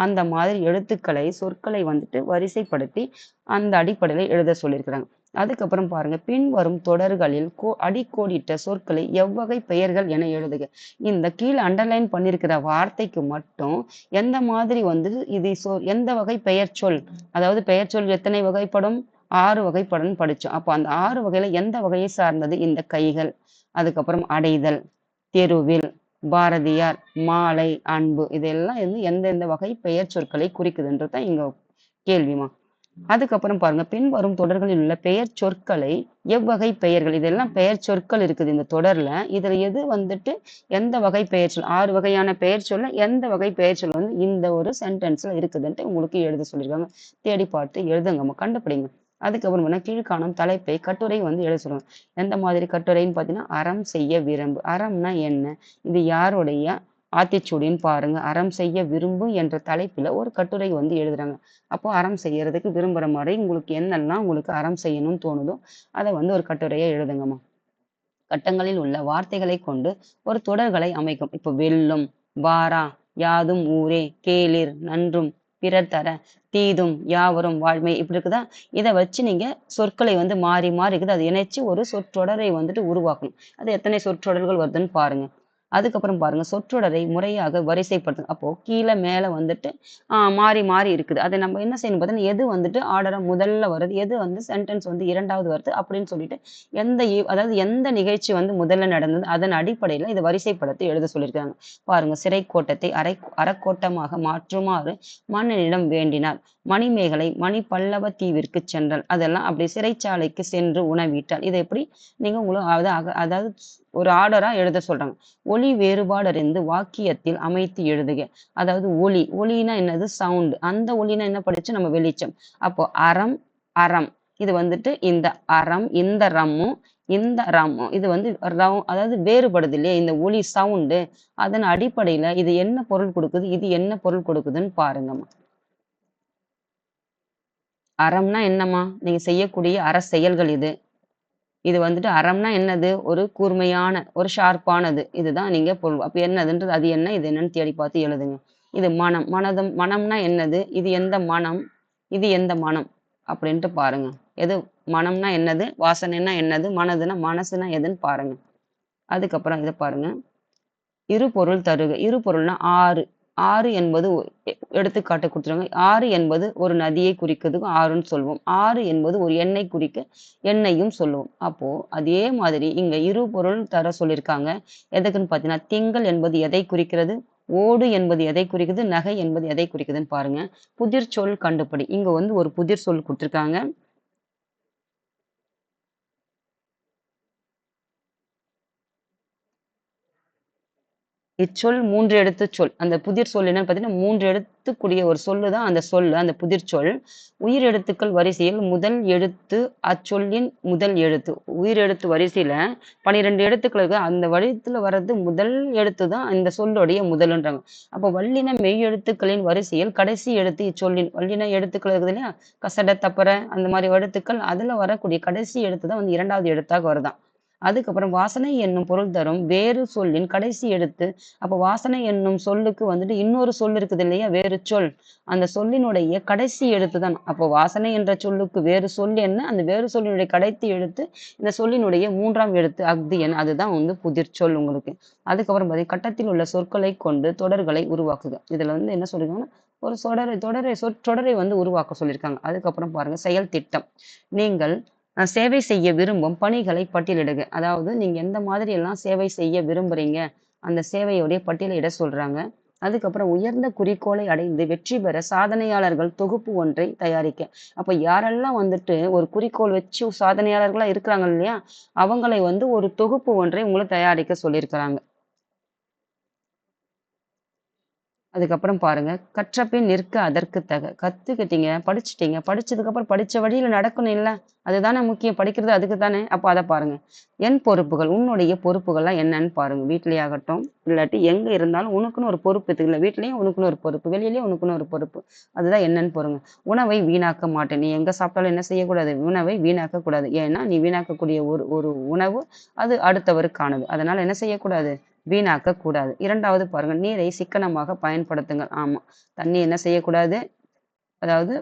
Speaker 1: அந்த மாதிரி எழுத்துக்களை சொற்களை வந்துட்டு வரிசைப்படுத்தி அந்த அடிப்படையில எழுத சொல்லியிருக்கிறாங்க. அதுக்கப்புறம் பாருங்க பின்வரும் தொடர்களில் அடிக்கோடிட்ட சொற்களை எவ்வகை பெயர்கள் என எழுதுக. இந்த கீழே அண்டர்லைன் பண்ணியிருக்கிற வார்த்தைக்கு மட்டும் எந்த மாதிரி வந்து இது எந்த வகை பெயர் சொல், அதாவது பெயர் சொல் எத்தனை வகைப்படும், 6 வகைப்படும் படிச்சோம். அப்போ அந்த 6 வகையில எந்த வகையை சார்ந்தது இந்த கைகள், அதுக்கப்புறம் அடைதல், தெருவில், பாரதியார், மாலை, அன்பு, இதெல்லாம் வந்து எந்தெந்த வகை பெயர் சொற்களை குறிக்குதுன்றதுதான் இங்க கேள்விமா. அதுக்கப்புறம் பாருங்க பின்வரும் தொடர்களில் உள்ள பெயர் சொற்களை எவ்வகை பெயர்கள், இதெல்லாம் பெயர் சொற்கள் இருக்குது இந்த தொடர்ல. இதுல எது வந்துட்டு எந்த வகை பெயர் சொல், 6 வகையான பெயர் சொல்ல எந்த வகை பெயர் சொல் வந்து இந்த ஒரு சென்டென்ஸ்ல இருக்குதுன்ட்டு உங்களுக்கு எழுத சொல்லியிருக்காங்க. தேடி பார்த்து எழுதுங்கம்மா, கண்டுபிடிங்க. அதுக்கப்புறம் கீழ்காணும் தலைப்பை கட்டுரை வந்து எழுத சொல்லுவாங்க. எந்த மாதிரி கட்டுரைன்னு பார்த்தீங்கன்னா அறம் செய்ய விரும்பு. அறம்னா என்ன, இது யாருடைய ஆத்திச்சூடின்னு பாருங்க. அறம் செய்ய விரும்பு என்ற தலைப்புல ஒரு கட்டுரை வந்து எழுதுறாங்க. அப்போ அறம் செய்யறதுக்கு விரும்புற மாதிரி உங்களுக்கு என்னெல்லாம் உங்களுக்கு அறம் செய்யணும்னு தோணுதோ அதை வந்து ஒரு கட்டுரையை எழுதுங்கம்மா. கட்டங்களில் உள்ள வார்த்தைகளை கொண்டு ஒரு தொடர்களை அமைக்கும். இப்போ வெல்லும், வாரா, யாதும் ஊரே, கேளிர், நன்றும், பிறர் தர, தீதும், யாவரும், வாழ்மை, இப்படி இருக்குதா. இதை வச்சு நீங்க சொற்களை வந்து மாறி மாறி இருக்குது அதை இணைச்சு ஒரு சொற்றொடரை வந்துட்டு உருவாக்கணும். அது எத்தனை சொற்றொடர்கள் வருதுன்னு பாருங்க. அதுக்கப்புறம் பாருங்க சொற்றொடரை முறையாக வரிசைப்படுத்தும். அப்போ கீழே மேல வந்துட்டு மாறி மாறி இருக்குது. அதை நம்ம என்ன செய்யணும் பார்த்தீங்கன்னா எது வந்துட்டு ஆர்டரா முதல்ல வருது, எது வந்து சென்டென்ஸ் வந்து 2வது வருது அப்படின்னு சொல்லிட்டு அதாவது எந்த நிகழ்ச்சி வந்து முதல்ல நடந்தது அதன் அடிப்படையில இதை வரிசைப்படுத்தி எழுத சொல்லியிருக்காங்க. பாருங்க சிறை கோட்டத்தை அறக்கோட்டமாக மாற்றுமாறு மன்னனிடம் வேண்டினார். மணிமேகலை மணி பல்லவ தீவிற்கு சென்றால், அதெல்லாம் அப்படி சிறைச்சாலைக்கு சென்று உணவிட்டால். இதை எப்படி நீங்க உங்களுக்கு அதாவது ஒரு ஆர்டரா எழுத சொல்றாங்க. ஒலி வேறுபாடறிந்து வாக்கியத்தில் அமைத்து எழுதுக. அதாவது ஒலினா என்னது சவுண்ட், அந்த ஒலினா என்ன படிச்சு நம்ம வெளிச்சம். அப்போ அறம் அறம் இது வந்துட்டு இந்த அறம் இந்த ரம்மும் இந்த ரம்மும் இது வந்து அதாவது வேறுபடுது இல்லையா இந்த ஒலி சவுண்டு. அதன் அடிப்படையில இது என்ன பொருள் கொடுக்குது, இது என்ன பொருள் கொடுக்குதுன்னு பாருங்கம்மா. அறம்னா என்னம்மா, நீங்க செய்யக்கூடிய அற செயல்கள் இது. இது வந்துட்டு அறம்னா என்னது, ஒரு கூர்மையான ஒரு ஷார்ப்பானது, இதுதான் நீங்க பொருள். அப்ப என்னதுன்றது அது என்ன இது என்னன்னு தேடி பார்த்து எழுதுங்க. இது மனம், மனம்னா என்னது, இது எந்த மனம், இது எந்த மனம் அப்படின்ட்டு பாருங்க. எது மனம்னா என்னது, வாசனைன்னா என்னது, மனதுன்னா மனசுனா எதுன்னு பாருங்க. அதுக்கப்புறம் இதை பாருங்க. இரு பொருள் தருக. இரு பொருள்னா 6. 6 என்பது எடுத்துக்காட்டு கொடுத்துருவாங்க. 6 என்பது ஒரு நதியை குறிக்கிறதுக்கு ஆறுன்னு சொல்லுவோம். 6 என்பது ஒரு எண்ணை குறிக்க எண்ணையும் சொல்லுவோம். அப்போ அதே மாதிரி இங்க இரு பொருள் தர சொல்லியிருக்காங்க. எதுக்குன்னு பார்த்தீங்கன்னா திங்கள் என்பது எதை குறிக்கிறது, ஓடு என்பது எதை குறிக்குது, நகை என்பது எதை குறிக்குதுன்னு பாருங்க. புதிர் சொல் கண்டுபிடி. இங்க வந்து ஒரு புதிர் சொல் கொடுத்துருக்காங்க. இச்சொல் 3 எழுத்துச் சொல். அந்த புதிர் சொல் என்னன்னு பார்த்தீங்கன்னா 3 எழுத்துக்கூடிய ஒரு சொல்லு தான் அந்த சொல்லு, அந்த புதிர் சொல். உயிர் எழுத்துக்கள் வரிசையில் முதல் எழுத்து அச்சொல்லின் முதல் எழுத்து. உயிர் எழுத்து வரிசையில 12 எழுத்துக்கள் இருக்கு. அந்த வடிவத்துல வர்றது முதல் எழுத்து தான் இந்த சொல்லுடைய முதலுன்றாங்க. அப்போ வல்லின மெய் எழுத்துக்களின் வரிசையில் கடைசி எழுத்து இச்சொல்லின் வல்லின எழுத்துக்கள் இருக்குது இல்லையா, கசட தப்பற அந்த மாதிரி எழுத்துக்கள் அதுல வரக்கூடிய கடைசி எழுத்து தான் வந்து 2வது எழுத்தாக வருதாம். அதுக்கப்புறம் வாசனை என்னும் பொருள் தரும் வேறு சொல்லின் கடைசி எழுத்து. அப்ப வாசனை என்னும் சொல்லுக்கு வந்துட்டு இன்னொரு சொல் இருக்குது இல்லையா, வேறு சொல். அந்த சொல்லினுடைய கடைசி எழுத்து தான். அப்போ வாசனை என்ற சொல்லுக்கு வேறு சொல் என்ன, அந்த வேறு சொல்லினுடைய கடைசி எழுத்து இந்த சொல்லினுடைய 3ஆம் எழுத்து அஃது என், அதுதான் வந்து புதிர் சொல் உங்களுக்கு. அதுக்கப்புறம் பார்த்தீங்கன்னா கட்டத்தில் உள்ள சொற்களை கொண்டு தொடர்களை உருவாக்குக. இதுல வந்து என்ன சொல்லிருக்காங்கன்னா ஒரு சொற்றொடரை வந்து உருவாக்க சொல்லியிருக்காங்க. அதுக்கப்புறம் பாருங்க செயல் திட்டம். நீங்கள் சேவை செய்ய விரும்பும் பணிகளை பட்டியலிடுக. அதாவது நீங்க எந்த மாதிரி எல்லாம் சேவை செய்ய விரும்புறீங்க அந்த சேவையுடைய பட்டியலிட சொல்றாங்க. அதுக்கப்புறம் உயர்ந்த குறிக்கோளை அடைந்து வெற்றி பெற சாதனையாளர்கள் தொகுப்பு ஒன்றை தயாரிக்க. அப்ப யாரெல்லாம் வந்துட்டு ஒரு குறிக்கோள் வச்சு சாதனையாளர்களா இருக்கிறாங்க இல்லையா, அவங்களை வந்து ஒரு தொகுப்பு ஒன்றை உங்களை தயாரிக்க சொல்லியிருக்கிறாங்க. அதுக்கப்புறம் பாருங்க, "கற்றபின் நிற்க அதற்கு தக." கத்துக்கிட்டீங்க, படிச்சுட்டீங்க. படிச்சதுக்கப்புறம் படிச்ச வழியில நடக்கணும் இல்ல? அதுதானே முக்கியம். படிக்கிறது அதுக்கு தானே. அப்ப அத பாருங்க. என் பொறுப்புகள், உன்னுடைய பொறுப்புகள்லாம் என்னன்னு பாருங்க. வீட்லயாகட்டும், இல்லாட்டி எங்க இருந்தாலும் உனக்குன்னு ஒரு பொறுப்பு இருக்குல்ல. வீட்லயும் உனக்குன்னு ஒரு பொறுப்பு, வெளியிலயும் உனக்குன்னு ஒரு பொறுப்பு. அதுதான் என்னன்னு பாருங்க. உணவை வீணாக்க மாட்டேன். நீ எங்க சாப்பிட்டாலும் என்ன செய்யக்கூடாது? உணவை வீணாக்கக் கூடாது. ஏன்னா, நீ வீணாக்கக்கூடிய ஒரு ஒரு உணவு, அது அடுத்தவருக்கானது. அதனால என்ன செய்யக்கூடாது? வீணாக்கக் கூடாது. 2வது பாருங்க, நீரை சிக்கனமாக பயன்படுத்துங்கள். ஆமா. தண்ணி என்ன செய்யக்கூடாது? அதாவது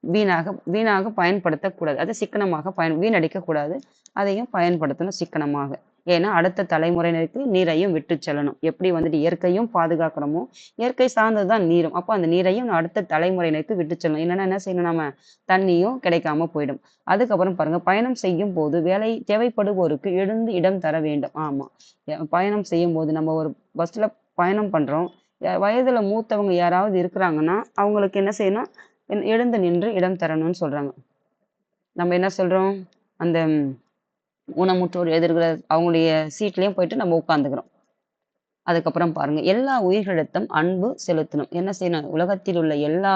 Speaker 1: வீணாக வீணாக பயன்படுத்தக்கூடாது. அது சிக்கனமாக வீணடிக்கக் கூடாது. அதையும் பயன்படுத்தணும் சிக்கனமாக. ஏன்னா, அடுத்த தலைமுறையினருக்கு நீரையும் விட்டுச் செல்லணும். எப்படி வந்துட்டு இயற்கையும் பாதுகாக்கிறோமோ, இயற்கை சார்ந்தது தான் நீரும். அப்ப அந்த நீரையும் அடுத்த தலைமுறையினருக்கு விட்டுச் செல்லணும். இல்லன்னா என்ன செய்யணும் நாம? தண்ணியும் கிடைக்காம போயிடும். அதுக்கப்புறம் பாருங்க, பயணம் செய்யும்போது வேலை தேவைப்படுவோருக்கு எழுந்து இடம் தர வேண்டும். ஆமா. பயணம் செய்யும்போது நம்ம ஒரு பஸ்ல பயணம் பண்றோம். வயதுல மூத்தவங்க யாராவது இருக்கிறாங்கன்னா, அவங்களுக்கு என்ன செய்யணும்? எழுந்து நின்று இடம் தரணும்னு சொல்றாங்க. நம்ம என்ன சொல்றோம்? அந்த ஊனமுற்றோர் எதிர்கிற அவங்களுடைய சீட்லயும் போயிட்டு நம்ம உட்கார்ந்துக்கிறோம். அதுக்கப்புறம் பாருங்க, எல்லா உயிர்களிடத்தும் அன்பு செலுத்தணும். என்ன செய்யணும்? உலகத்தில் உள்ள எல்லா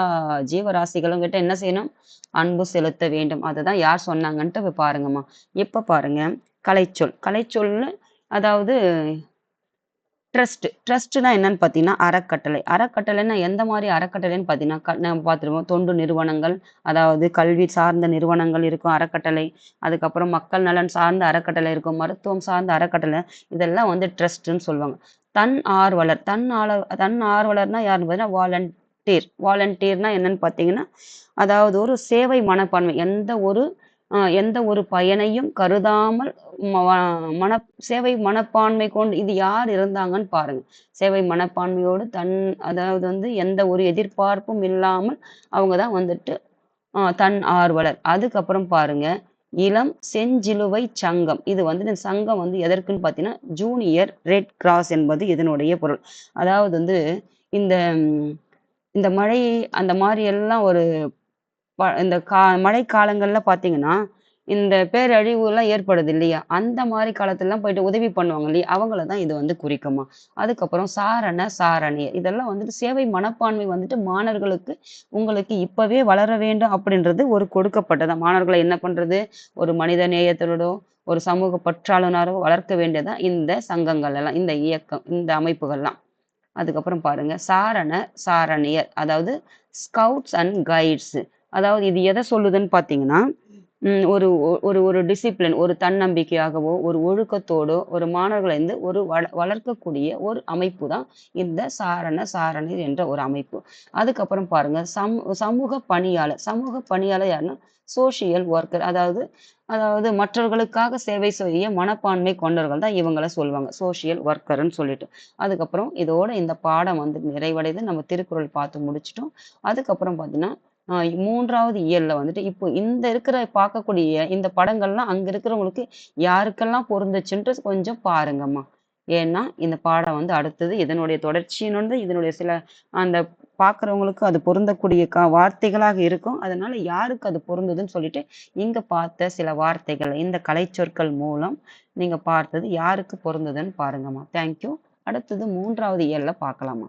Speaker 1: ஜீவராசிகளும் கிட்ட என்ன செய்யணும்? அன்பு செலுத்த வேண்டும். அததான் யார் சொன்னாங்கன்ட்டு போய் பாருங்கம்மா. இப்ப பாருங்க, கலைச்சொல். கலைச்சொல்னு அதாவது ட்ரஸ்ட்னா என்னன்னு பார்த்தீங்கன்னா, அறக்கட்டளை. அறக்கட்டளைன்னா எந்த மாரி அறக்கட்டளைன்னு பார்த்தீங்கன்னா, நம்ம பார்த்துருப்போம். தொண்டு நிறுவனங்கள், அதாவது கல்வி சார்ந்த நிறுவனங்கள் இருக்கும் அறக்கட்டளை. அதுக்கப்புறம் மக்கள் நலன் சார்ந்த அறக்கட்டளை இருக்கும். மருத்துவம் சார்ந்த அறக்கட்டளை. இதெல்லாம் வந்து ட்ரஸ்ட்டுன்னு சொல்லுவாங்க. தன் ஆர்வலர்னா யாருன்னு பார்த்தீங்கன்னா, வாலண்டியர்னா என்னன்னு பார்த்தீங்கன்னா, அதாவது ஒரு சேவை மனப்பான்மை. எந்த ஒரு பயனையும் கருதாமல் ம வ மன சேவை மனப்பான்மை கொண்டு இது யார் இருந்தாங்கன்னு பாருங்க. சேவை மனப்பான்மையோடு அதாவது வந்து எந்த ஒரு எதிர்பார்ப்பும் இல்லாமல் அவங்க தான் வந்துட்டு தன் ஆர்வலர். அதுக்கப்புறம் பாருங்க, இளம் செஞ்சிலுவை சங்கம். இது வந்து இந்த சங்கம் வந்து எதற்குன்னு பார்த்தீங்கன்னா, ஜூனியர் ரெட் கிராஸ் என்பது இதனுடைய பொருள். அதாவது வந்து இந்த இந்த மழை அந்த மாரி எல்லாம் ஒரு இந்த மழை காலங்கள்ல பார்த்தீங்கன்னா, இந்த பேரழிவுலாம் ஏற்படுது இல்லையா? அந்த மாரி காலத்துலலாம் போயிட்டு உதவி பண்ணுவாங்க இல்லையா? அவங்கள தான் இது வந்து குறிக்குமா. அதுக்கப்புறம் சாரணியர். இதெல்லாம் வந்துட்டு சேவை மனப்பான்மை வந்துட்டு மாணவர்களுக்கு உங்களுக்கு இப்பவே வளர வேண்டும் அப்படின்றது ஒரு கொடுக்கப்பட்டதா. மாணவர்கள என்ன பண்றது? ஒரு மனித நேயத்தோடோ, ஒரு சமூக பற்றாளனாரோ வளர்க்க வேண்டியதா இந்த சங்கங்கள் எல்லாம், இந்த இயக்கம், இந்த அமைப்புகள்லாம். அதுக்கப்புறம் பாருங்க, சாரணியர். அதாவது ஸ்கவுட்ஸ் அண்ட் கைட்ஸ். அதாவது இது எத சொல்லுதுன்னு பார்த்தீங்கன்னா, ஒரு ஒரு டிசிப்ளின், ஒரு தன்னம்பிக்கையாகவோ, ஒரு ஒழுக்கத்தோடோ, ஒரு மாணவர்கள வந்து ஒரு வளர்க்கக்கூடிய ஒரு அமைப்பு தான் இந்த சாரணியர் என்ற ஒரு அமைப்பு. அதுக்கப்புறம் பாருங்க, சமூக பணியாளர். சமூக பணியாளர் யாருன்னா, சோசியல் ஒர்க்கர். அதாவது அதாவது மற்றவர்களுக்காக சேவை செய்ய மனப்பான்மை கொண்டவர்கள் தான் இவங்கள சொல்லுவாங்க. சோசியல் ஒர்க்கர்ன்னு சொல்லிட்டு. அதுக்கப்புறம் இதோட இந்த பாடம் வந்து நிறைவடையுது. நம்ம திருக்குறள் பார்த்து முடிச்சுட்டோம். அதுக்கப்புறம் பார்த்தீங்கன்னா, 3வது இயல்ல வந்துட்டு இப்போ இந்த பார்க்கக்கூடிய இந்த படங்கள்லாம் அங்க இருக்கிறவங்களுக்கு யாருக்கெல்லாம் பொருந்துச்சுன்ட்டு கொஞ்சம் பாருங்கம்மா. ஏன்னா, இந்த பாடம் வந்து அடுத்தது இதனுடைய தொடர்ச்சியினோடு இதனுடைய சில அந்த பார்க்குறவங்களுக்கு அது பொருந்தக்கூடிய வார்த்தைகளாக இருக்கும். அதனால யாருக்கு அது பொருந்துதுன்னு சொல்லிட்டு, இங்க பார்த்த சில வார்த்தைகள், இந்த கலைச்சொற்கள் மூலம் நீங்க பார்த்தது யாருக்கு பொருந்துதுன்னு பாருங்கம்மா. Thank you. அடுத்தது 3வது இயல்ல பார்க்கலாம்மா.